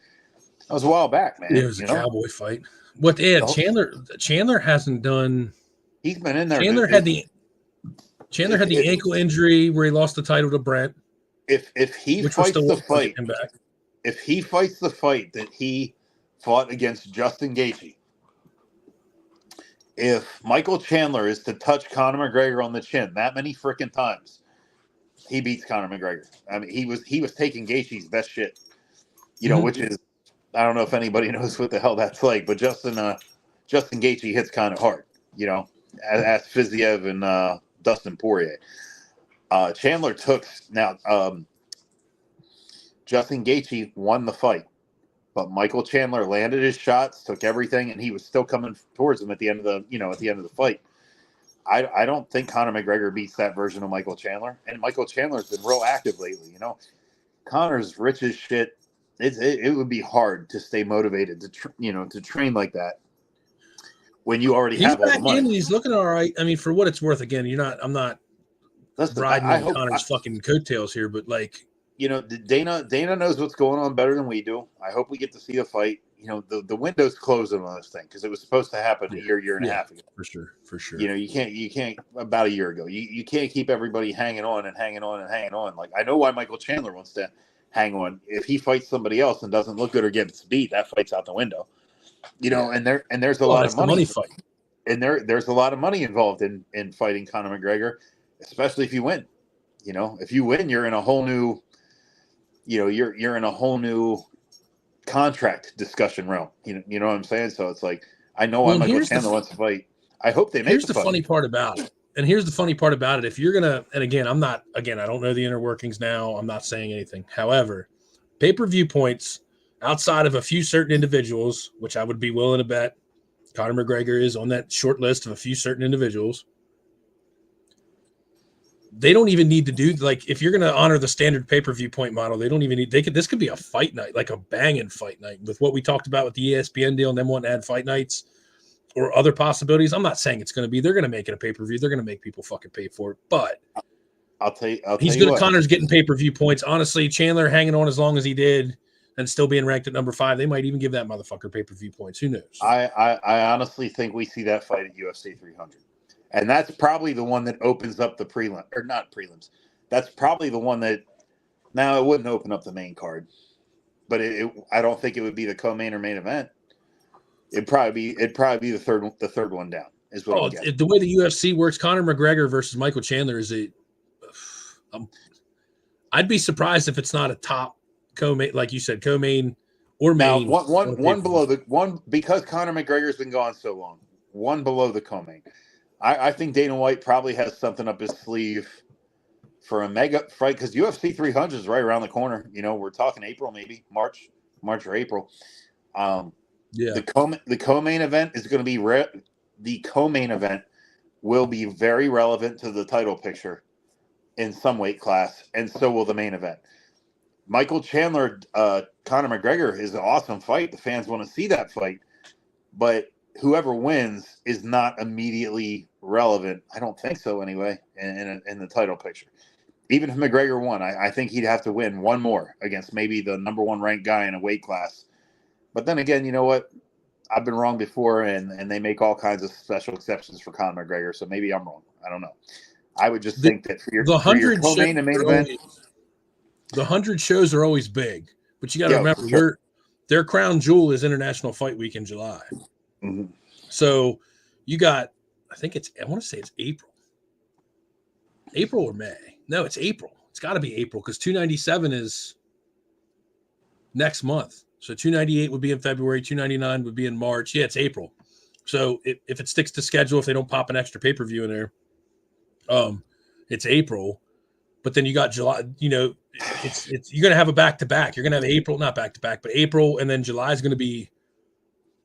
That was a while back, man. Yeah, it was a Cowboy fight. Chandler hasn't done. He's been in there. Chandler had the ankle injury where he lost the title to Brent. If he fights the fight, if he fights the fight that he fought against Justin Gaethje, if Michael Chandler is to touch Conor McGregor on the chin that many freaking times, he beats Conor McGregor. I mean, he was taking Gaethje's best shit, which is, I don't know if anybody knows what the hell that's like, but Justin Gaethje hits kind of hard, as Fiziev and Dustin Poirier. Chandler Justin Gaethje won the fight, but Michael Chandler landed his shots, took everything, and he was still coming towards him at the end of the fight. I don't think Conor McGregor beats that version of Michael Chandler, and Michael Chandler's been real active lately. Conor's rich as shit. It would be hard to stay motivated to train like that when you already have all the money. He's looking all right. I mean, for what it's worth, again, I'm not riding on Conor's fucking coattails here, but like, Dana knows what's going on better than we do. I hope we get to see a fight. The window's closing on this thing because it was supposed to happen a year and a half ago. For sure. You can't about a year ago. You can't keep everybody hanging on and hanging on and hanging on. Like, I know why Michael Chandler wants to hang on. If he fights somebody else and doesn't look good or gets beat, that fight's out the window. And there's a lot of money. The money fight. And there's a lot of money involved in fighting Conor McGregor, especially if you win. If you win, you're in a whole new, you're in a whole new contract discussion realm. You know what I'm saying? So it's like, I know why Michael Chandler wants to fight. I hope they make Here's the funny part about it. And here's the funny part about it. If you're going to, and again, I don't know the inner workings now. I'm not saying anything. However, pay-per-view points outside of a few certain individuals, which I would be willing to bet Conor McGregor is on that short list of a few certain individuals. They don't even need to do, like, if you're going to honor the standard pay-per-view point model, they don't even need, this could be a fight night, like a banging fight night with what we talked about with the ESPN deal and them wanting to add fight nights or other possibilities. I'm not saying it's going to be, they're going to make it a pay-per-view. They're going to make people fucking pay for it, but I'll tell you Connor's getting pay-per-view points. Honestly, Chandler hanging on as long as he did and still being ranked at number 5, they might even give that motherfucker pay-per-view points. Who knows? I honestly think we see that fight at UFC 300. And that's probably the one that opens up the prelim, or not prelims. That's probably the one that, now it wouldn't open up the main card, but I don't think it would be the co-main or main event. It'd probably be the third one down is what I'm guessing. The way the UFC works, Conor McGregor versus Michael Chandler is I'd be surprised if it's not a top co-main, like you said, co-main or main. Now, one below the one, because Conor McGregor's been gone so long, one below the co-main. I think Dana White probably has something up his sleeve for a mega fight, because UFC 300 is right around the corner. We're talking April, maybe March or April. The co-main event is going to be the co-main event will be very relevant to the title picture in some weight class, and so will the main event. Michael Chandler, Conor McGregor is an awesome fight. The fans want to see that fight, but whoever wins is not immediately relevant. I don't think so anyway, in the title picture. Even if McGregor won, I think he'd have to win one more against maybe the number 1 ranked guy in a weight class. But then again, you know what? I've been wrong before, and they make all kinds of special exceptions for Conor McGregor, so maybe I'm wrong. I don't know. I would just think that for your co-main and main event, the 100 shows are always big, but you got to remember their crown jewel is International Fight Week in July. Mm-hmm. So you got, I want to say it's April or May. No, it's April. It's got to be April because 297 is next month. So 298 would be in February. 299 would be in March. Yeah, it's April. So if it sticks to schedule, if they don't pop an extra pay-per-view in there, it's April. But then you got July, it's you're going to have a back-to-back. You're going to have April, not back-to-back, but April, and then July is going to be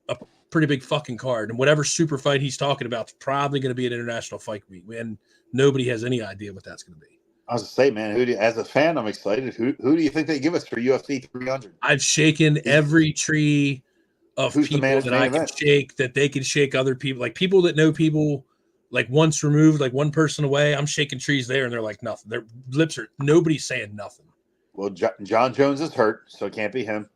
a pretty big fucking card. And whatever super fight he's talking about is probably going to be an International Fight Week. And nobody has any idea what that's going to be. I was to say, man, as a fan, I'm excited. Who do you think they give us for UFC 300? I've shaken every tree of people that I can shake, that they can shake other people, like people that know people like once removed, like one person away. I'm shaking trees there, and they're like nothing. Their lips are, nobody's saying nothing. Well, John Jones is hurt, so it can't be him.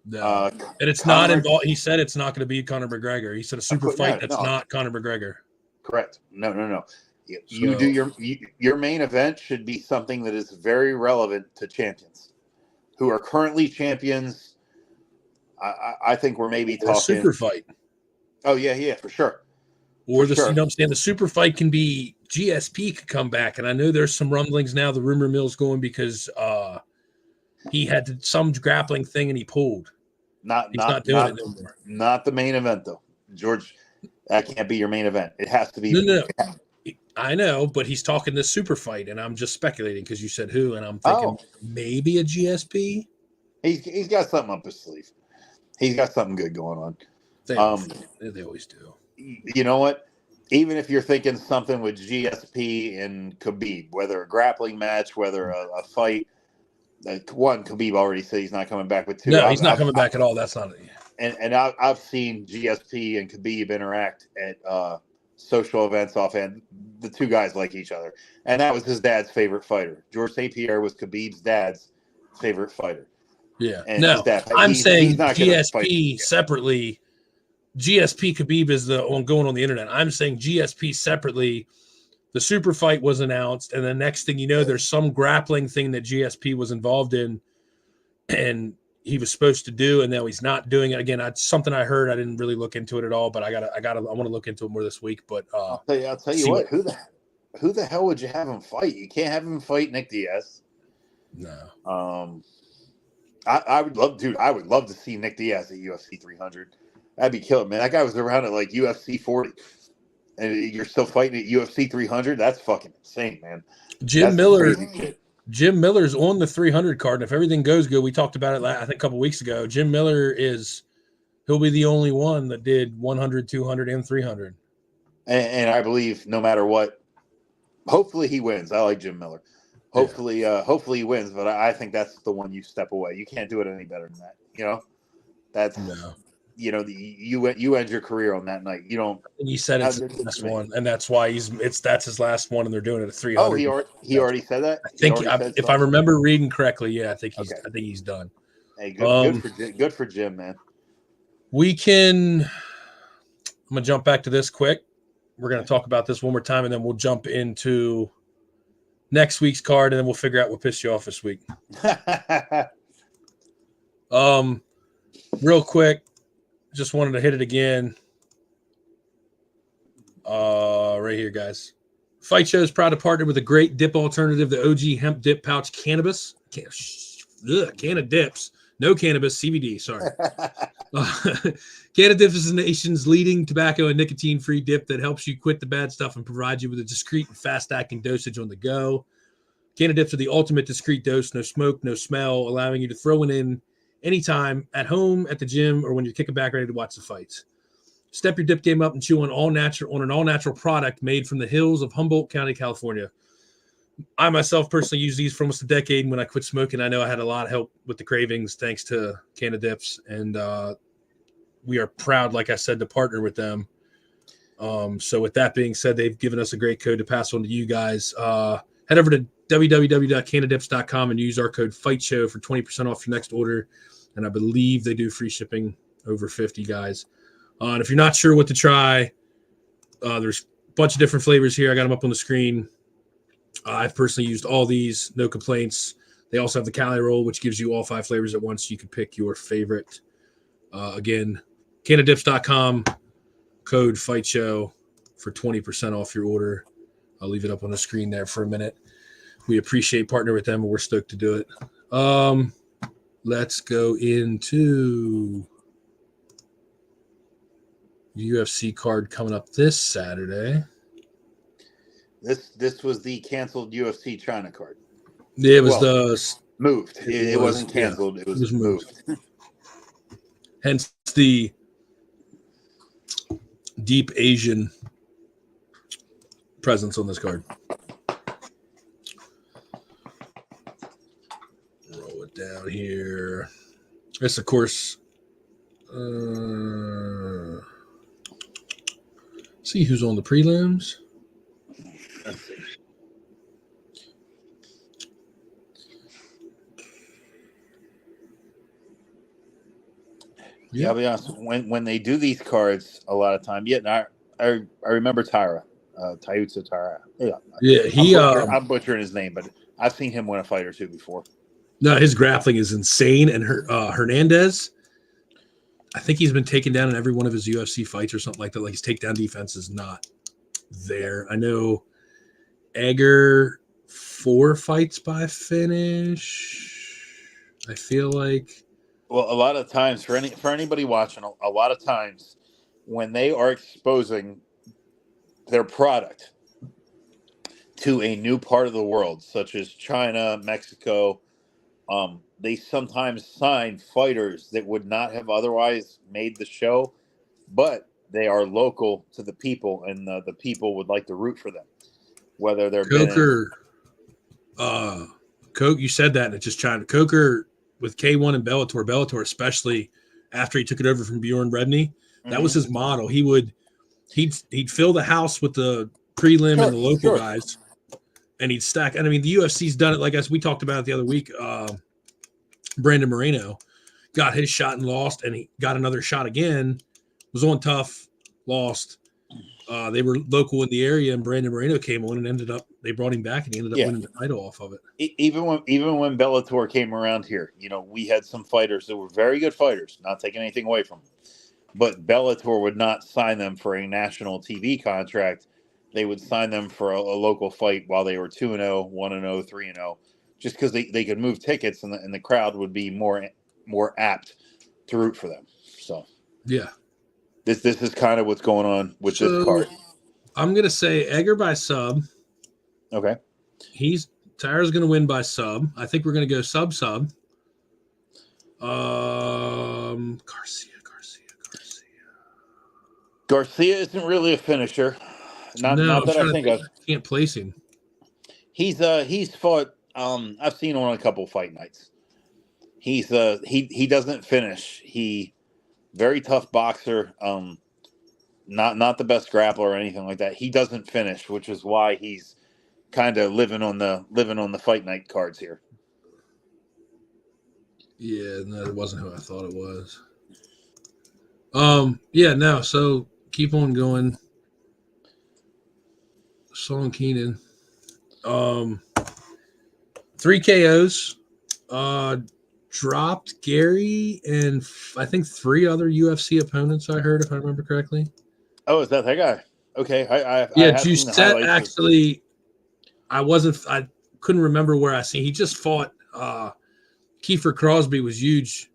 No, and it's not involved. He said it's not going to be Conor McGregor. He said a super fight that's not Conor McGregor. Correct. No. You do your main event should be something that is very relevant to champions who are currently champions. I think we're maybe talking super fight. Oh yeah, for sure. Or you know what I'm saying, the super fight can be GSP could come back, and I know there's some rumblings now. The rumor mill's going because he had some grappling thing and he pulled. He's not doing it no more. Not the main event though, George. That can't be your main event. It has to be. No. I know, but he's talking this super fight, and I'm just speculating because you said who, and I'm thinking maybe a GSP. He's got something up his sleeve. He's got something good going on. They always do. You know what? Even if you're thinking something with GSP and Khabib, whether a grappling match, whether a fight, one, Khabib already said he's not coming back with 2. No, he's not coming back at all. That's not it. And I've seen GSP and Khabib interact at social events offhand. The two guys like each other, and that was his dad's favorite fighter. George St. Pierre was Khabib's dad's favorite fighter. Yeah. And No, I'm saying GSP separately. GSP Khabib is the one going on the internet. I'm saying GSP separately. The super fight was announced, and the next thing you know, there's some grappling thing that GSP was involved in, and he was supposed to do, and now he's not doing it again. That's something I heard. I didn't really look into it at all, but I want to look into it more this week. But I'll tell you what. Who the hell would you have him fight? You can't have him fight Nick Diaz. No. I would love to see Nick Diaz at UFC 300. That'd be killing, man. That guy was around at like UFC 40, and you're still fighting at UFC 300. That's fucking insane, man. Jim Miller's on the 300 card, and if everything goes good, we talked about it, I think, a couple weeks ago. Jim Miller he'll be the only one that did 100, 200, and 300. And I believe no matter what, hopefully he wins. I like Jim Miller. Hopefully he wins, but I think that's the one you step away. You can't do it any better than that. You know, that's you end your career on that night. You don't. And he said it's his last one, and that's why that's his last one, and they're doing it at 300. Oh, he already said that. I think if I remember reading correctly, I think he's done. Hey, good for Jim, man. I'm gonna jump back to this quick. We're gonna talk about this one more time, and then we'll jump into next week's card, and then we'll figure out what pissed you off this week. Real quick, just wanted to hit it again. Right here, guys. Fight Show is proud to partner with a great dip alternative, the OG hemp dip pouch cannabis. Canna Dips. No cannabis, CBD, sorry. Canna Dips is the nation's leading tobacco and nicotine-free dip that helps you quit the bad stuff and provides you with a discreet and fast-acting dosage on the go. Canna Dips are the ultimate discreet dose, no smoke, no smell, allowing you to throw it in anytime, at home, at the gym, or when you're kicking back ready to watch the fights. Step your dip game up and chew on an all-natural product made from the hills of Humboldt County, California. I myself personally use these for almost a decade. When I quit smoking, I know I had a lot of help with the cravings thanks to Canna Dips, and we are proud, like I said, to partner with them. So with that being said, they've given us a great code to pass on to you guys. Head over to www.cannadips.com and use our code FightShow for 20% off your next order. And I believe they do free shipping over 50, guys. And if you're not sure what to try, there's a bunch of different flavors here. I got them up on the screen. I've personally used all these, no complaints. They also have the Cali Roll, which gives you all 5 flavors at once. You can pick your favorite. Again, cannadips.com, code FightShow for 20% off your order. I'll leave it up on the screen there for a minute. We appreciate partnering with them, and we're stoked to do it. Let's go into UFC card coming up this Saturday. This was the canceled UFC China card. Yeah, it was moved. It wasn't canceled. Yeah, it was moved. Hence the deep Asian presence on this card. Roll it down here. This, of course, see who's on the prelims. Let's see. Yeah, I'll be honest. When they do these cards, a lot of time, I remember Tyra, Taiutsa Tyra. Yeah, I'm butchering his name, but I've seen him win a fight or two before. No, his grappling is insane, and Hernandez, I think he's been taken down in every one of his UFC fights or something like that. Like his takedown defense is not there. I know Egger 4 fights by finish. I feel like. Well, a lot of times for anybody watching, a lot of times when they are exposing their product to a new part of the world, such as China, Mexico, they sometimes sign fighters that would not have otherwise made the show, but they are local to the people, and the people would like to root for them. Whether they're Coker, you said that, and it's just China. Coker with K1 and Bellator especially after he took it over from Bjorn Rebney, that was his model. He'd fill the house with the prelim and the local guys, and he'd stack. And I mean, the UFC's done it. Like as we talked about it the other week, Brandon Moreno got his shot and lost, and he got another shot again. Was on tough, lost. They were local in the area, and Brandon Moreno came on and they brought him back, and he ended up winning the title off of it. Even when Bellator came around here, we had some fighters that were very good fighters, not taking anything away from them. But Bellator would not sign them for a national TV contract. They would sign them for a local fight while they were 2-0, 1-0, 3-0, just because they could move tickets and the crowd would be more apt to root for them. So yeah, this is kind of what's going on with this card. I'm gonna say Egger by sub. Okay, Tyra's gonna win by sub. I think we're gonna go sub. Garcia isn't really a finisher. Not that I think of. Can't place him. He's fought. I've seen him on a couple fight nights. He doesn't finish. He very tough boxer. Not the best grappler or anything like that. He doesn't finish, which is why he's kind of living on the fight night cards here. Yeah, no, it wasn't who I thought it was. Yeah, no. So keep on going. Sean Keenan. 3 KOs. Dropped Gary and I think 3 other UFC opponents. I heard, if I remember correctly. Oh, is that guy? Okay, Giuseppe actually. I couldn't remember where I seen. He just fought. Kiefer Crosby was huge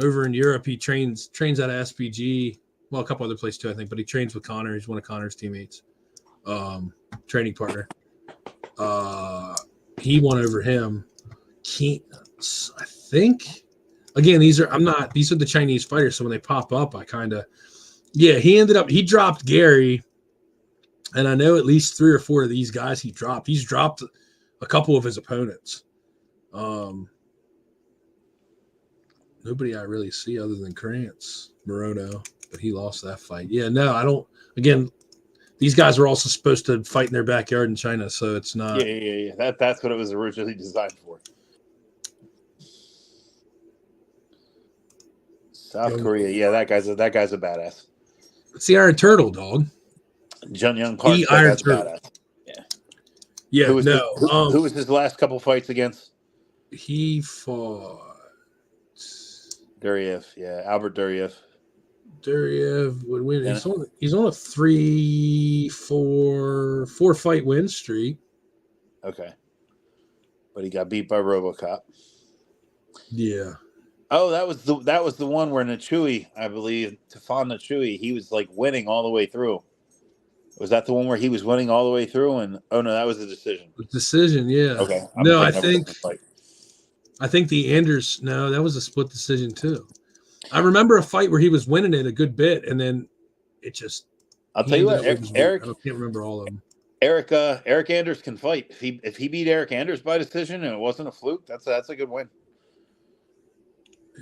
over in Europe. He trains out of SPG. Well, a couple other places too, I think, but he trains with Connor. He's one of Connor's teammates, training partner. He won over him. I think. Again, these are the Chinese fighters. So when they pop up, he dropped Gary, and I know at least 3 or 4 of these guys he dropped. He's dropped a couple of his opponents. Nobody I really see other than Krantz, Morono, but he lost that fight. Yeah, no, I don't. Again, these guys are also supposed to fight in their backyard in China, so it's not. Yeah. That's what it was originally designed for. South Korea, yeah, that guy's a badass. It's the Iron Turtle, dog. Jun Young Park, the Iron Turtle. Badass. Yeah. Who was his last couple fights against? He fought Duryev, Albert Duryev. Duryev would win. He's on a 4 fight win streak. Okay, but he got beat by RoboCop. Yeah. Oh, that was the one where Nachui, I believe, Tafon Nachui, he was like winning all the way through. Was that the one where he was winning all the way through? And oh no, that was a decision. Decision, yeah. Okay. I think the Anders. No, that was a split decision too. I remember a fight where he was winning it a good bit, and then it just. I'll tell you what, Eric. I can't remember all of them. Eric Anders can fight. If he beat Eric Anders by decision and it wasn't a fluke, that's a good win.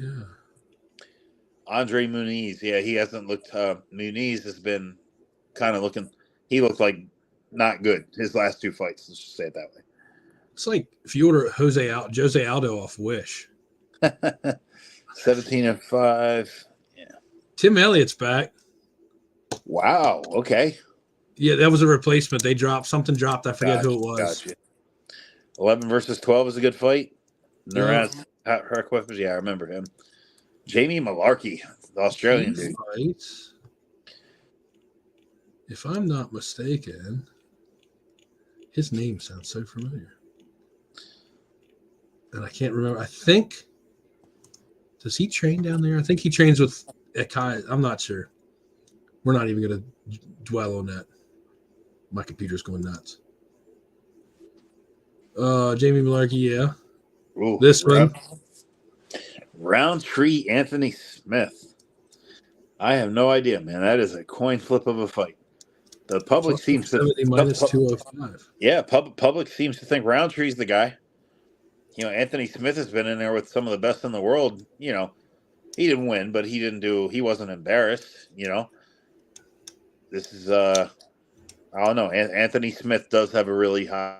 Yeah. Andre Muniz, he hasn't looked. Muniz has been kind of looking. He looked like not good his last 2 fights. Let's just say it that way. It's like if you order Jose Aldo off Wish. 17-5. Yeah. Tim Elliott's back. Wow. Okay. Yeah, that was a replacement. Something dropped. I forget who it was. Gotcha. 11 versus 12 is a good fight. Naraz Harkwiff, I remember him. Jamie Malarkey, the Australian dude. Fights, if I'm not mistaken, his name sounds so familiar. And I can't remember. I think, does he train down there? I think he trains with Ekai. I'm not sure. We're not even going to dwell on that. My computer's going nuts. Jamie Malarkey, yeah. Ooh, this one. Roundtree Anthony Smith. I have no idea, man. That is a coin flip of a fight. The public seems to minus 205. Yeah, public seems to think Roundtree's the guy. Anthony Smith has been in there with some of the best in the world. He didn't win, but he wasn't embarrassed. This is I don't know. Anthony Smith does have a really high.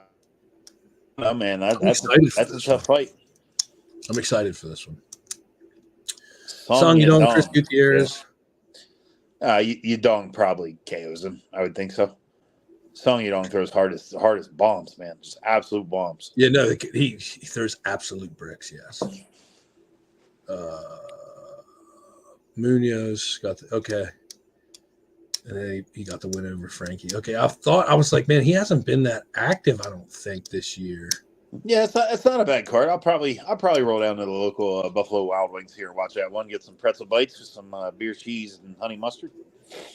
Oh man, that's a tough fight. I'm excited for this one. Song Yudong, Chris Gutierrez. Yeah. Yudong probably KOs him. I would think so. Song Yudong throws hardest bombs, man. Just absolute bombs. Yeah, no, he throws absolute bricks. Yes. Munoz got okay, and then he got the win over Frankie. Okay, I was like, man, he hasn't been that active. I don't think this year. Yeah, it's not a bad card. I'll probably roll down to the local Buffalo Wild Wings here and watch that one. Get some pretzel bites with some beer cheese and honey mustard.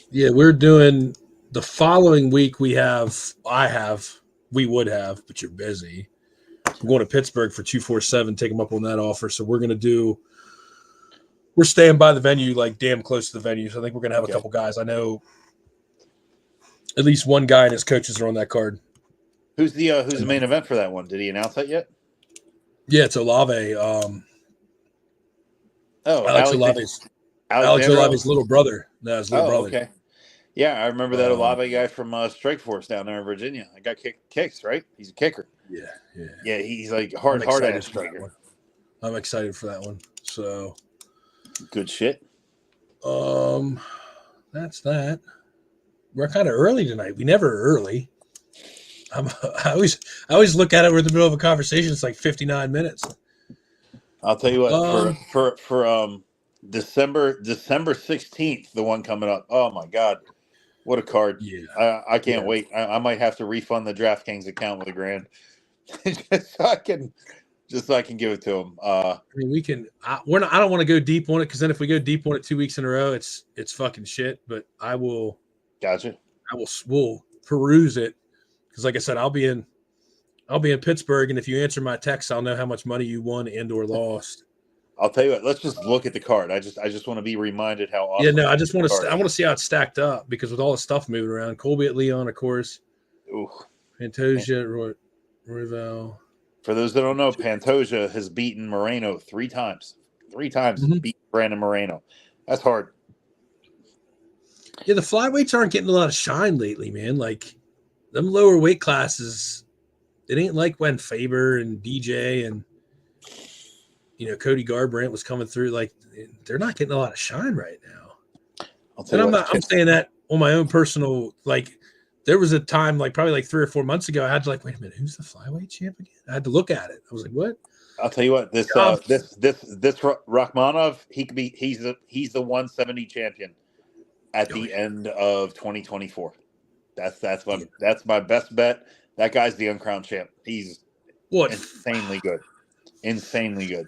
Yeah, we're doing the following week. We would have, but you're busy. I'm going to Pittsburgh for 247. Take them up on that offer. So we're staying by the venue, like damn close to the venue. So I think we're gonna have a couple guys. I know at least one guy and his coaches are on that card. Who's the main event for that one? Did he announce that yet? Yeah, it's Olave. Alex Olave's little brother. No, his little brother. Okay. Yeah, I remember that Olave guy from Strike Force down there in Virginia. I got kicks, right? He's a kicker. Yeah. He's like hard ass striker. I'm excited for that one. So good shit. That's that. We're kind of early tonight. We never are early. I always look at it. We're in the middle of a conversation. It's like 59 minutes. I'll tell you what. For December 16th, the one coming up. Oh my God, what a card! Yeah, I can't wait. I might have to refund the DraftKings account with $1,000 just so I can give it to him. I mean, we can. I don't want to go deep on it because then if we go deep on it 2 weeks in a row, it's fucking shit. But I will. Gotcha. We'll peruse it because, like I said, I'll be in Pittsburgh, and if you answer my text, I'll know how much money you won and or lost. I'll tell you what. Let's just look at the card. I just want to be reminded how awesome. Yeah, no, I just want to. I want to see how it's stacked up because with all the stuff moving around, Colby at Leon, of course. Ooh. Pantoja, Royval. For those that don't know, Pantoja has beaten Moreno 3 times. 3 times beat Brandon Moreno. That's hard. Yeah, the flyweights aren't getting a lot of shine lately, man. Like them lower weight classes, it ain't like when Faber and DJ and Cody Garbrandt was coming through. Like they're not getting a lot of shine right now. I'm saying that on my own personal. Like there was a time, like probably like 3 or 4 months ago, I had to like, wait a minute, who's the flyweight champ again? I had to look at it. I was like, what? I'll tell you what. This Rachmanov, he's the 170 champion at the end of 2024. That's my best bet. That guy's the uncrowned champ. He's insanely good. Insanely good.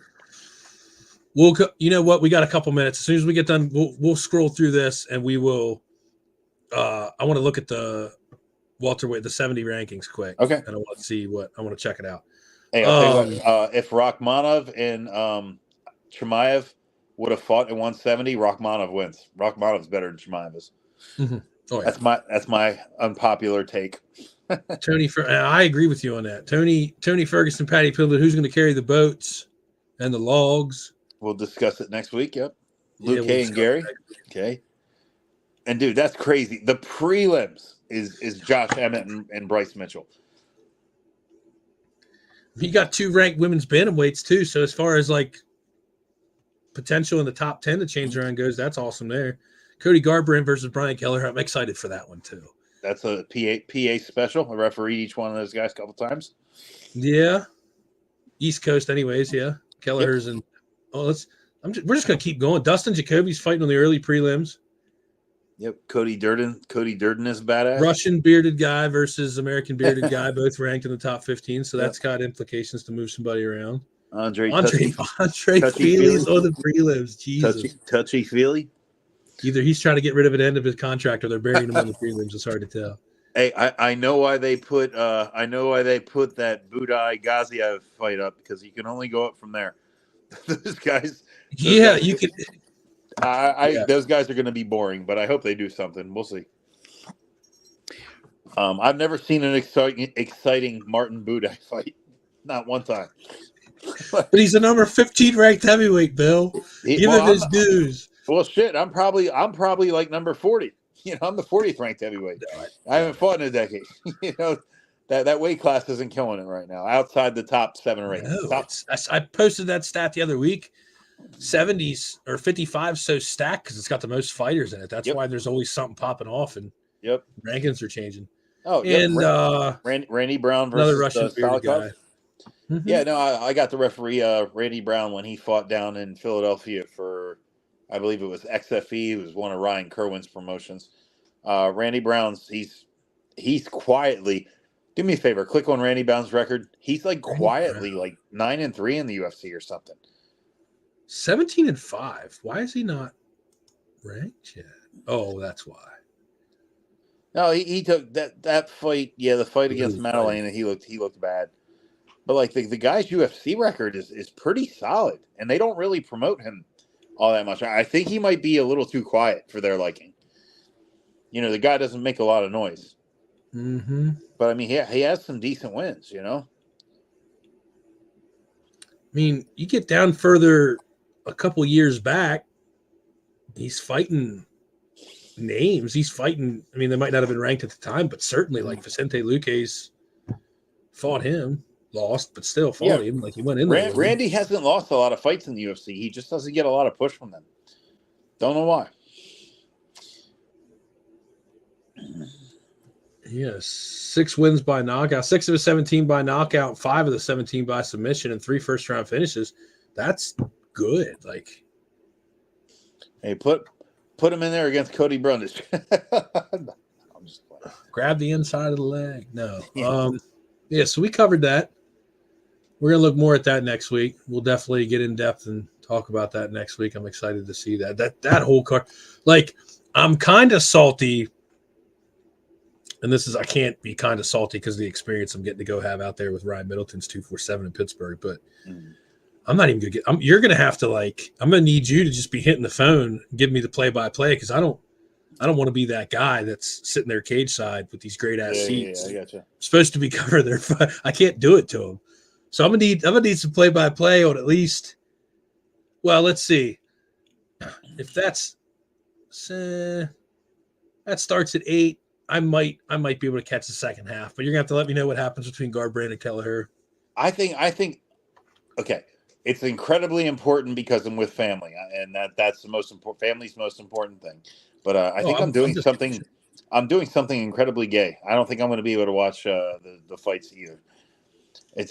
Well, you know what? We got a couple minutes. As soon as we get done, we'll scroll through this and we will. I want to look at the welterweight, the 70 rankings quick. Okay. And I want to see I want to check it out. Hey, I'll tell you what, if Rachmanov and Chimaev would have fought at 170, Rachmanov wins. Rachmanov's better than Chimaev is. Mm-hmm. Oh, yeah. That's my unpopular take. I agree with you on that. Tony Ferguson, Patty Pimblett, who's going to carry the boats and the logs? We'll discuss it next week. Yep. Luke K and Gary. Okay. And dude, that's crazy. The prelims is Josh Emmett and Bryce Mitchell. He got 2 ranked women's bantamweights too. So as far as like potential in the top 10 to change around goes, that's awesome there. Cody Garbrandt versus Brian Keller. I'm excited for that one too. That's a PA special. I refereed each one of those guys a couple times. Yeah. East Coast anyways. Yeah. Kelleher's and we're just going to keep going. Dustin Jacoby's fighting on the early prelims. Yep. Cody Durden is badass. Russian bearded guy versus American bearded guy, both ranked in the top 15. So that's got implications to move somebody around. Andre Feely's on the prelims. Jesus. Touchy Feely. Either he's trying to get rid of an end of his contract or they're burying him on the prelims. It's hard to tell. Hey, I know why they put that Budai Gaziev fight up because you can only go up from there. Those guys. You could. Those guys are going to be boring, but I hope they do something. We'll see. I've never seen an exciting Martin Budai fight. Not one time. But he's the number 15 ranked heavyweight, Bill. Give him his dues. Well, shit, I'm probably like number 40. I'm the 40th ranked heavyweight. I haven't fought in a decade. that weight class isn't killing it right now. Outside the top 7 or 8. No, I posted that stat the other week. 70s or 55 so stacked because it's got the most fighters in it. That's why there's always something popping off and rankings are changing. Oh, and Randy Brown another versus Russian bearded guy. Mm-hmm. Yeah, no, I got the referee Randy Brown when he fought down in Philadelphia for, I believe it was XFE. It was one of Ryan Kerwin's promotions. Randy Brown's he's quietly. Do me a favor, click on Randy Brown's record. He's like quietly like 9-3 in the UFC or something. 17-5. Why is he not ranked yet? Oh, that's why. No, he took that fight. Yeah, the fight against Madalena, he looked bad. But like the guy's UFC record is pretty solid, and they don't really promote him all that much. I think he might be a little too quiet for their liking. You know, the guy doesn't make a lot of noise. Mm-hmm. But I mean, he has some decent wins. You know. I mean, you get down further a couple years back, he's fighting names. He's fighting. I mean, they might not have been ranked at the time, but certainly like Vicente Luque's fought him. Lost, but still fought him. Like he went in there. Randy hasn't lost a lot of fights in the UFC. He just doesn't get a lot of push from them. Don't know why. Yes, 6 wins by knockout. 6 of his 17 by knockout. 5 of the 17 by submission, and 3 first-round finishes. That's good. Like, hey, put him in there against Cody Brundage. I'm just playing. Grab the inside of the leg. No. Yeah. So we covered that. We're going to look more at that next week. We'll definitely get in depth and talk about that next week. I'm excited to see that. That whole card. Like, I'm kind of salty. And I can't be kind of salty because of the experience I'm getting to go have out there with Ryan Middleton's 247 in Pittsburgh. But I'm not even going to get, you're going to have to I'm going to need you to just be hitting the phone, give me the play-by-play. Cause I don't want to be that guy that's sitting there cage side with these great ass seats. Yeah, I gotcha. Supposed to be covered there. I can't do it to them. So I'm gonna need some play-by-play on at least. Well, let's see. If that starts at 8, I might be able to catch the second half. But you're gonna have to let me know what happens between Garbrandt and Kelleher. I think. Okay, it's incredibly important because I'm with family, and that's the most important. Family's most important thing. But I think I'm doing something. I'm doing something incredibly gay. I don't think I'm going to be able to watch the fights either.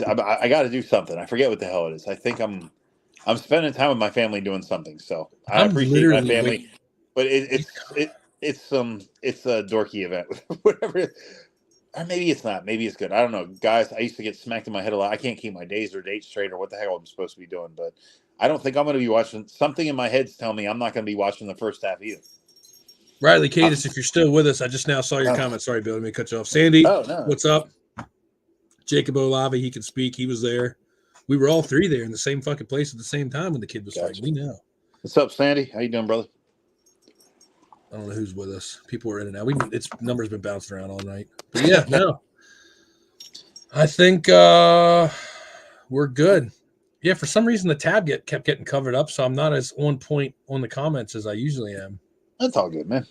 I got to do something. I forget what the hell it is. I think I'm spending time with my family doing something. So I appreciate my family, but it's a dorky event, whatever. Or maybe it's not. Maybe it's good. I don't know, guys. I used to get smacked in my head a lot. I can't keep my days or dates straight or what the hell I'm supposed to be doing. But I don't think I'm going to be watching. Something in my head's telling me I'm not going to be watching the first half either. Riley Cadis, if you're still with us, I just now saw your comment. Sorry, Bill, let me cut you off. Sandy, what's up? Jacob Olave, he can speak. He was there. We were all 3 there in the same fucking place at the same time when the kid was fighting. We know. What's up, Sandy? How you doing, brother? I don't know who's with us. People are in and out. Its numbers been bouncing around all night. But yeah, no. I think we're good. Yeah, for some reason the tab kept getting covered up, so I'm not as on point on the comments as I usually am. That's all good, man.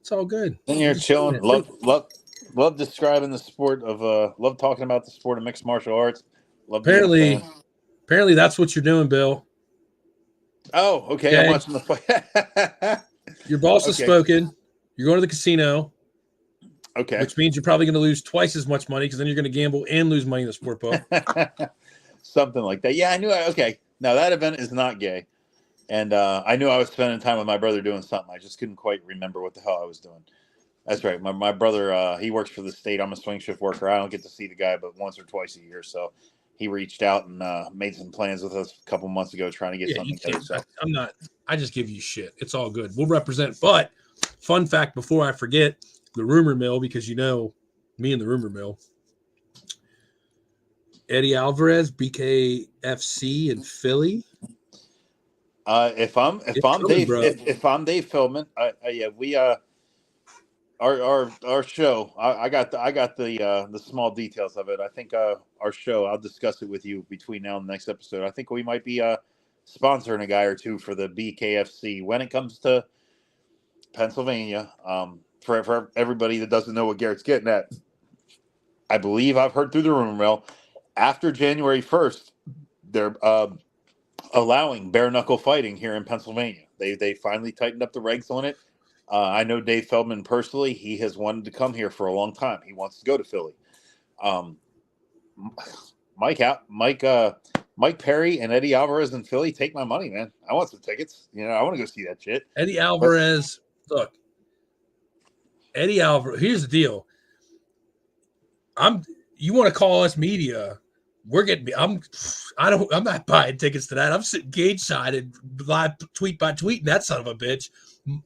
It's all good. And you're chilling. Love describing the sport of love talking about the sport of mixed martial arts. Apparently that's what you're doing, Bill. Oh, okay. I'm watching the fight. Your boss has spoken. You're going to the casino. Okay. Which means you're probably going to lose twice as much money because then you're going to gamble and lose money in the sport book. Something like that. Yeah, I knew. Okay. Now that event is not gay. And I knew I was spending time with my brother doing something. I just couldn't quite remember what the hell I was doing. That's right. My brother, he works for the state. I'm a swing shift worker. I don't get to see the guy but once or twice a year. So he reached out and made some plans with us a couple months ago trying to get something together. So. I'm not. I just give you shit. It's all good. We'll represent. But fun fact before I forget, the rumor mill, because you know me and the rumor mill. Eddie Alvarez, BKFC in Philly. If I'm Dave Feldman, our show. I got the small details of it. I think our show. I'll discuss it with you between now and the next episode. I think we might be sponsoring a guy or two for the BKFC when it comes to Pennsylvania. For everybody that doesn't know what Garrett's getting at, I believe I've heard through the rumor mill, after January 1st, they're allowing bare knuckle fighting here in Pennsylvania. They finally tightened up the regs on it. I know Dave Feldman personally. He has wanted to come here for a long time. He wants to go to Philly. Mike Perry and Eddie Alvarez in Philly, take my money, man. I want some tickets. I want to go see that shit. Eddie Alvarez, look. Eddie Alvarez. Here's the deal. You want to call us media? I'm not buying tickets to that. I'm sitting gauge side and live tweet by tweet, and that son of a bitch.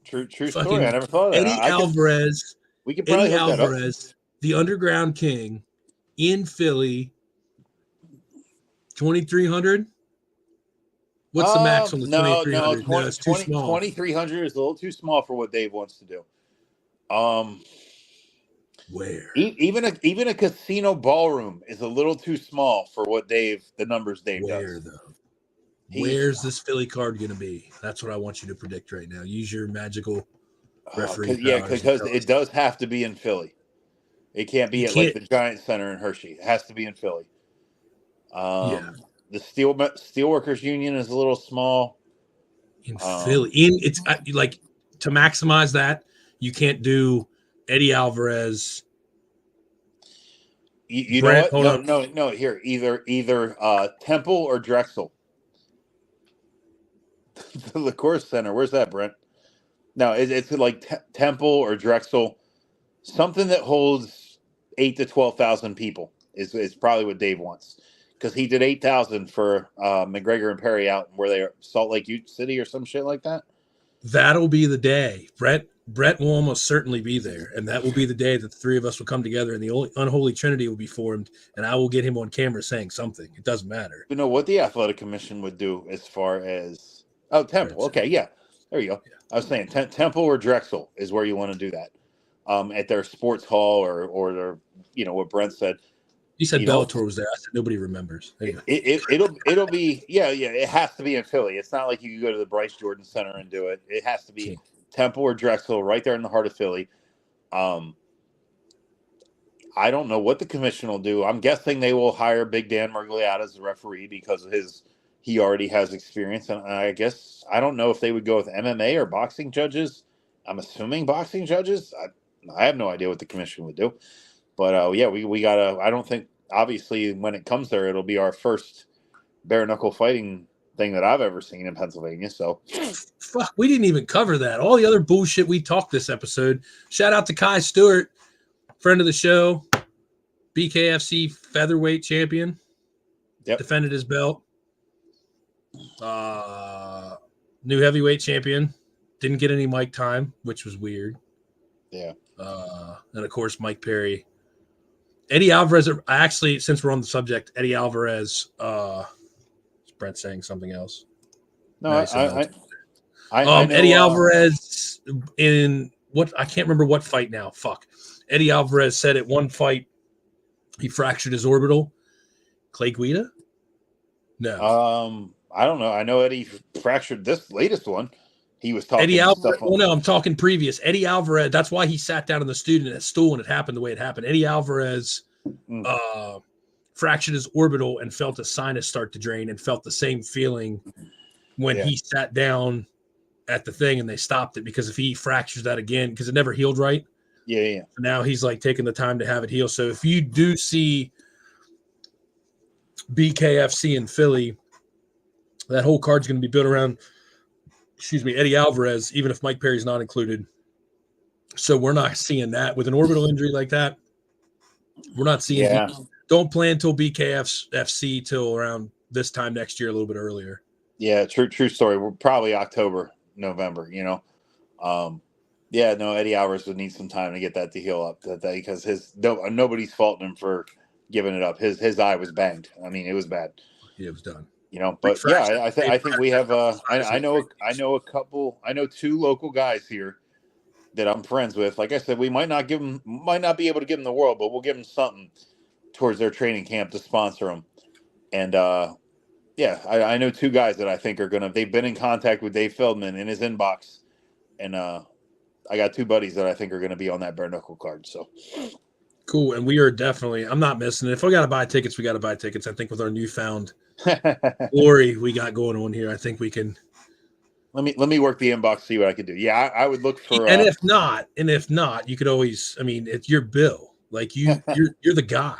True story. I never thought of that. Eddie Alvarez. We could probably Eddie hook that up. Alvarez, the Underground King, in Philly. 2,300. What's the max on the 2,300? No, it's too small. 2,300 is a little too small for what Dave wants to do. Where? Even a casino ballroom is a little too small for what the numbers Dave does. Where though? Where's this Philly card going to be? That's what I want you to predict right now. Use your magical referee. Because it does have to be in Philly. It can't be at like the Giant Center in Hershey. It has to be in Philly. The Steelworkers Union is a little small. In Philly, it's like to maximize that, you can't do Eddie Alvarez. You know what? No. Here, either Temple or Drexel. The Liqueur Center. Where's that, Brent? No, it's like Temple or Drexel. Something that holds 8,000 to 12,000 people is probably what Dave wants. Because he did 8,000 for McGregor and Perry out where they are, Salt Lake City or some shit like that. That'll be the day. Brett will almost certainly be there, and that will be the day that the three of us will come together, and the unholy trinity will be formed, and I will get him on camera saying something. It doesn't matter. You know what the athletic commission would do as far as Temple. Okay, yeah, there you go. Yeah. I was saying Temple or Drexel is where you want to do that. At their sports hall or their, what Brent said. You said Bellator was there. I said nobody remembers. It'll be it has to be in Philly. It's not like you can go to the Bryce Jordan Center and do it. It has to be Temple or Drexel, right there in the heart of Philly. I don't know what the commission will do. I'm guessing they will hire Big Dan Murgliata as the referee because of he already has experience. And I guess I don't know if they would go with MMA or boxing judges. I'm assuming boxing judges. I have no idea what the commission would do. But we gotta. I don't think obviously when it comes there, it'll be our first bare knuckle fighting thing that I've ever seen in Pennsylvania. So, fuck, we didn't even cover that. All the other bullshit we talked this episode. Shout out to Kai Stewart, friend of the show, BKFC featherweight champion. Yep. Defended his belt. New heavyweight champion. Didn't get any mic time, which was weird. Yeah. And of course, Mike Perry. Eddie Alvarez, actually, since we're on the subject, Eddie Alvarez, is Brent saying something else? No, Eddie Alvarez in what? I can't remember what fight now. Fuck. Eddie Alvarez said at one fight he fractured his orbital. Clay Guida? No. I don't know. I know Eddie fractured this latest one. He was talking Eddie Alvarez. Well, no, I'm talking previous. Eddie Alvarez. That's why he sat down on the stool and it happened the way it happened. Eddie Alvarez fractured his orbital and felt a sinus start to drain and felt the same feeling when he sat down at the thing and they stopped it, because if he fractures that again, because it never healed right. Yeah. Now he's like taking the time to have it heal. So if you do see BKFC in Philly, that whole card's going to be built around Eddie Alvarez, even if Mike Perry's not included. So we're not seeing that with an orbital injury like that. We're not seeing it. Don't plan till BKFC till around this time next year, a little bit earlier. Yeah, true story. We're probably October, November, Eddie Alvarez would need some time to get that to heal up because nobody's faulting him for giving it up. His eye was banged. I mean, it was bad. It was done. But I think we have I know two local guys here that I'm friends with. Like I said, we might not be able to give them the world, but we'll give them something towards their training camp to sponsor them. And I know two guys that I think are they've been in contact with Dave Feldman in his inbox, and I got two buddies that I think are gonna be on that bare knuckle card. So Cool. And we are definitely, I'm not missing it. If we got to buy tickets, we got to buy tickets. I think with our newfound glory we got going on here, I think we can. Let me work the inbox, see what I can do. Yeah, I would look for. And if not, you could always. I mean, it's your bill. Like you're the guy.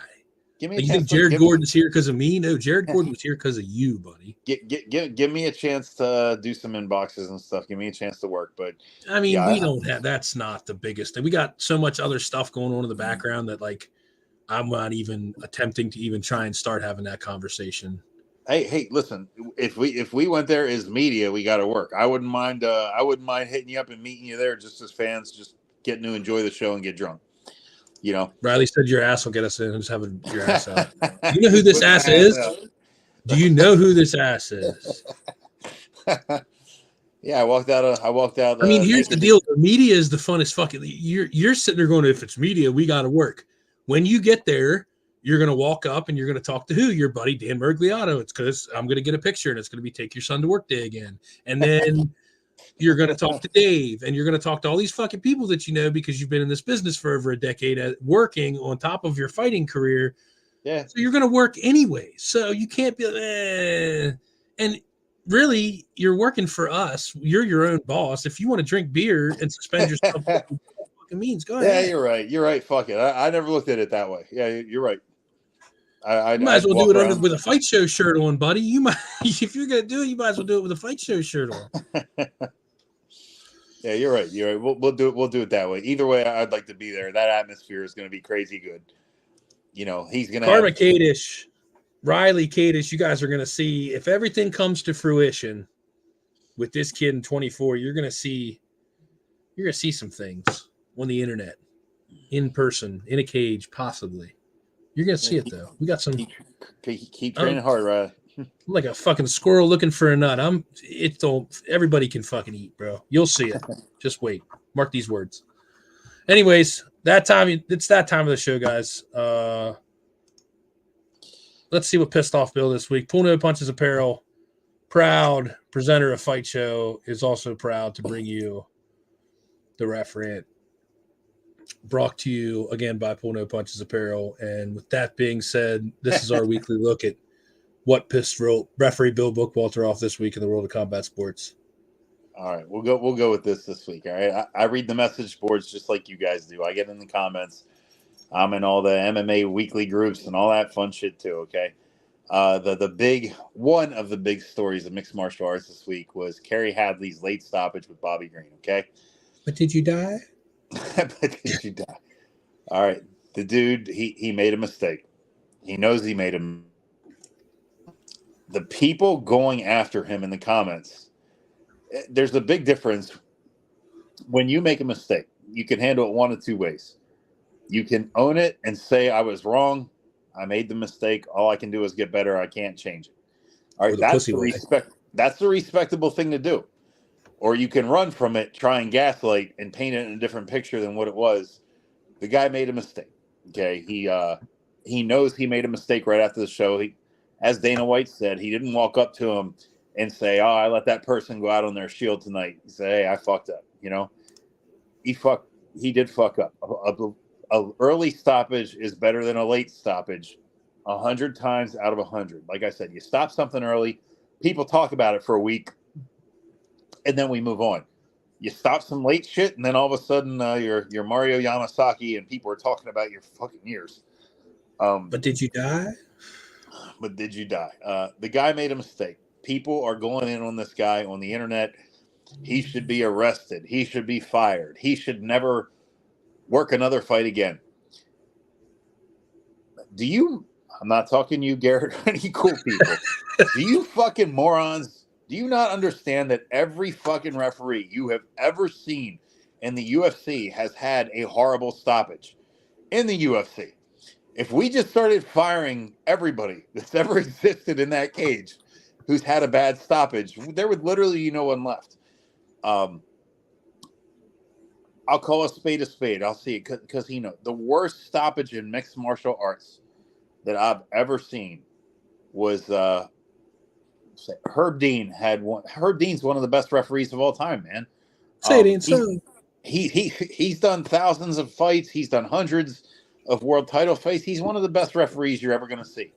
Give me like you think Jared Gordon's here because of me? No, Jared Gordon was here because of you, buddy. Give me a chance to do some inboxes and stuff. Give me a chance to work. But I mean, we don't have. That's not the biggest thing. We got so much other stuff going on in the background that like I'm not even attempting to even try and start having that conversation. Hey, listen. If we went there as media, we got to work. I wouldn't mind hitting you up and meeting you there, just as fans, just getting to enjoy the show and get drunk. You know, Riley said your ass will get us in and just have your ass out. Do you know who this ass is? Do you know who this ass is? Yeah, I walked out. I mean, here's the deal: the media is the funnest fucking. You're sitting there going, if it's media, we got to work. When you get there, you're gonna walk up and you're gonna talk to who? Your buddy Dan Mergliato. It's because I'm gonna get a picture and it's gonna be take your son to work day again, and then. You're going to talk to Dave, and you're going to talk to all these fucking people that you know because you've been in this business for over a decade working on top of your fighting career. Yeah. So you're going to work anyway. So you can't be, and really you're working for us. You're your own boss. If you want to drink beer and suspend yourself, what fucking means, go ahead. Yeah, you're right. You're right. Fuck it. I never looked at it that way. Yeah, you're right. You might as well do it with a Fight Show shirt on, buddy. You might, if you're going to do it, you might as well do it with a Fight Show shirt on. Yeah, you're right. You're right. We'll do it that way. Either way, I'd like to be there. That atmosphere is going to be crazy good. You know, he's going to Karma Kadish, Riley Kadish, you guys are going to see if everything comes to fruition with this kid in 24, you're going to see some things on the internet, in person, in a cage, possibly. You're going to see it though. We got some keep training hard, Riley. I'm like a fucking squirrel looking for a nut. Everybody can fucking eat, bro. You'll see it. Just wait. Mark these words. Anyways, it's that time of the show, guys. Let's see what pissed off Bill this week. Pool No Punches Apparel, proud presenter of Fight Show, is also proud to bring you the Ref Rant. Brought to you again by Pool No Punches Apparel. And with that being said, this is our weekly look at what pissed referee Bill Bookwalter off this week in the world of combat sports. All right, we'll go with this week. All right, I read the message boards just like you guys do. I get in the comments. I'm in all the MMA weekly groups and all that fun shit too. Okay, one of the big stories of mixed martial arts this week was Kerry Hadley's late stoppage with Bobby Green. Okay, but did you die? But did you die? All right, the dude he made a mistake. He knows he made a. The people going after him in the comments, there's a big difference. When you make a mistake, you can handle it one of two ways. You can own it and say, I was wrong. I made the mistake. All I can do is get better. I can't change it. All right, that's the respectable thing to do. Or you can run from it, try and gaslight and paint it in a different picture than what it was. The guy made a mistake. Okay, he knows he made a mistake right after the show. As Dana White said, he didn't walk up to him and say, "Oh, I let that person go out on their shield tonight." He said, "Hey, I fucked up." You know, he did fuck up. A early stoppage is better than a late stoppage 100 times out of 100. Like I said, you stop something early, people talk about it for a week, and then we move on. You stop some late shit, and then all of a sudden you're Mario Yamasaki, and people are talking about your fucking ears. But did you die? But did you die? The guy made a mistake. People are going in on this guy on the internet. He should be arrested. He should be fired. He should never work another fight again. I'm not talking to you, Garrett, or any cool people. Do you fucking morons, do you not understand that every fucking referee you have ever seen in the UFC has had a horrible stoppage in the UFC? If we just started firing everybody that's ever existed in that cage who's had a bad stoppage, there would literally be no one left. I'll call a spade. I'll see it because the worst stoppage in mixed martial arts that I've ever seen was Herb Dean had one. Herb Dean's one of the best referees of all time, man. Say it ain't so. He's done thousands of fights. He's done hundreds of world title fights. He's one of the best referees you're ever going to see.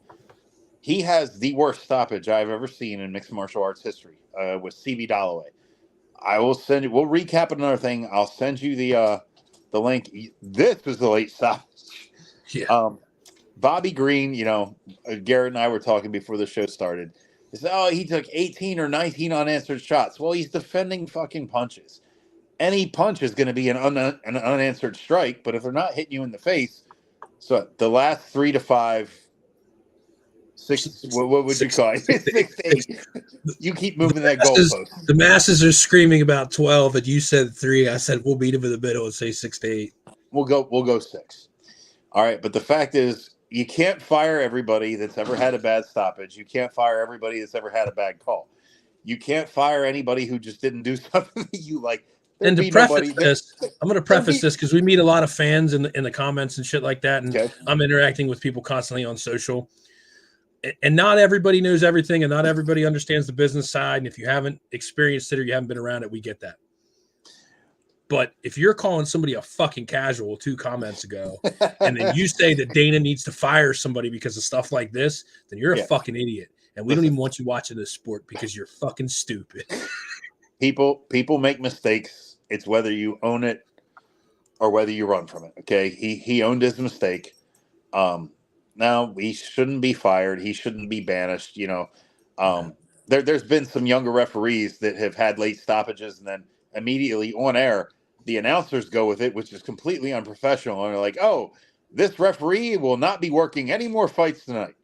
He has the worst stoppage I've ever seen in mixed martial arts history with CB Dalloway. I will send you. We'll recap another thing. I'll send you the link. This was the late stoppage. Yeah. Bobby Green, Garrett and I were talking before the show started. He said, he took 18 or 19 unanswered shots. Well, he's defending fucking punches. Any punch is going to be an unanswered strike, but if they're not hitting you in the face, so the last 3 to 5, 6, what would you call it? 6 to 8. You keep moving that goalpost. The masses are screaming about 12, and you said 3. I said we'll beat him in the middle and say 6 to 8. We'll go 6. All right, but the fact is, you can't fire everybody that's ever had a bad stoppage. You can't fire everybody that's ever had a bad call. You can't fire anybody who just didn't do something that you like. And to preface this, I'm going to preface this because we meet a lot of fans in the comments and shit like that, and I'm interacting with people constantly on social. And not everybody knows everything, and not everybody understands the business side. And if you haven't experienced it or you haven't been around it, we get that. But if you're calling somebody a fucking casual 2 comments ago, and then you say that Dana needs to fire somebody because of stuff like this, then you're a fucking idiot. And we don't even want you watching this sport because you're fucking stupid. People make mistakes. It's whether you own it or whether you run from it. Okay. He owned his mistake. Now he shouldn't be fired. He shouldn't be banished. There's been some younger referees that have had late stoppages and then immediately on air, the announcers go with it, which is completely unprofessional. And they're like, this referee will not be working any more fights tonight.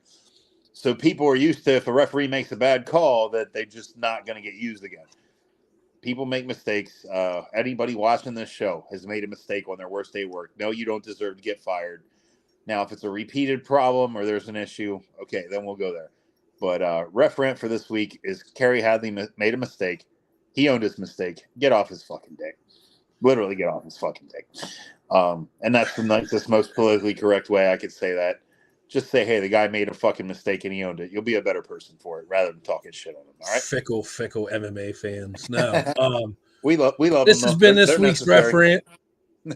So people are used to, if a referee makes a bad call, that they're just not going to get used again. People make mistakes. Anybody watching this show has made a mistake on their worst day of work. No, you don't deserve to get fired. Now, if it's a repeated problem or there's an issue, okay, then we'll go there. But referent for this week is Kerry Hadley made a mistake. He owned his mistake. Get off his fucking dick. Literally get off his fucking dick. And that's the nicest, most politically correct way I could say that. Just say, hey, the guy made a fucking mistake and he owned it. You'll be a better person for it rather than talking shit on him. All right. Fickle MMA fans. No. we love this them. Has been this week's referent,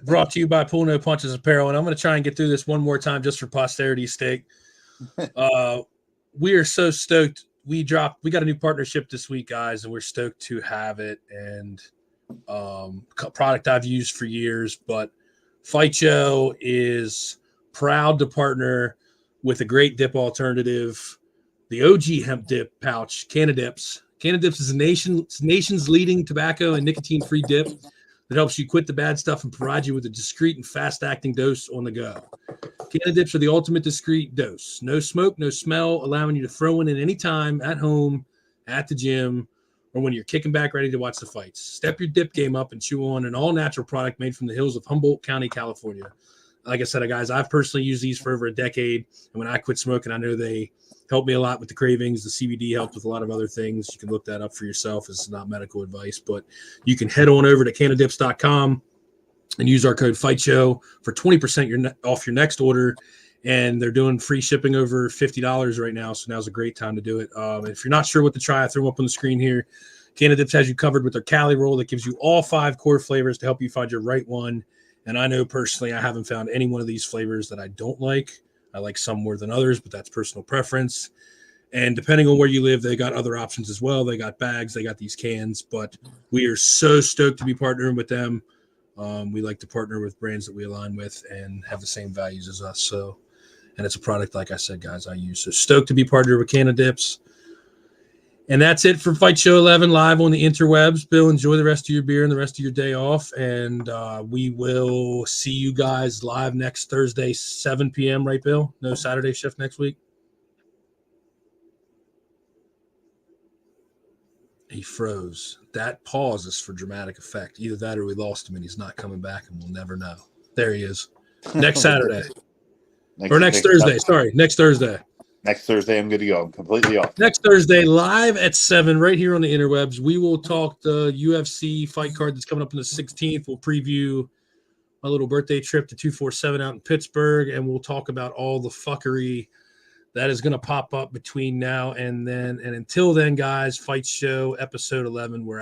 brought to you by Pull No Punches Apparel. And I'm going to try and get through this one more time just for posterity's sake. We are so stoked. We got a new partnership this week, guys, and we're stoked to have it. And product I've used for years, but FightShow is proud to partner with a great dip alternative, the OG hemp dip pouch, Canadips. Canadips is the nation's leading tobacco and nicotine-free dip that helps you quit the bad stuff and provide you with a discreet and fast-acting dose on the go. Canadips are the ultimate discreet dose. No smoke, no smell, allowing you to throw in at any time, at home, at the gym, or when you're kicking back ready to watch the fights. Step your dip game up and chew on an all-natural product made from the hills of Humboldt County, California. Like I said, guys, I've personally used these for over a decade, and when I quit smoking, I know they helped me a lot with the cravings. The CBD helped with a lot of other things. You can look that up for yourself. It's not medical advice, but you can head on over to canadips.com and use our code FightShow for 20% off your next order. And they're doing free shipping over $50 right now, so now's a great time to do it. If you're not sure what to try, I throw them up on the screen here. Canadips has you covered with their Cali roll that gives you all 5 core flavors to help you find your right one. And I know personally I haven't found any one of these flavors that I don't like. I like some more than others, but that's personal preference. And depending on where you live, they got other options as well. They got bags, they got these cans, but we are so stoked to be partnering with them. We like to partner with brands that we align with and have the same values as us. So, and it's a product, like I said, guys, I use. So stoked to be partnered with Canadips. And that's it for Fight Show 11 live on the interwebs. Bill, enjoy the rest of your beer and the rest of your day off. And we will see you guys live next Thursday, 7 p.m. Right, Bill? No Saturday shift next week? He froze. That pause is for dramatic effect. Either that or we lost him and he's not coming back and we'll never know. There he is. Next Saturday. Next Thursday. Sorry, next Thursday. Next Thursday, I'm good to go. I'm completely off. Next Thursday, live at 7, right here on the interwebs. We will talk the UFC fight card that's coming up on the 16th. We'll preview my little birthday trip to 247 out in Pittsburgh, and we'll talk about all the fuckery that is going to pop up between now and then. And until then, guys, Fight Show episode 11, we're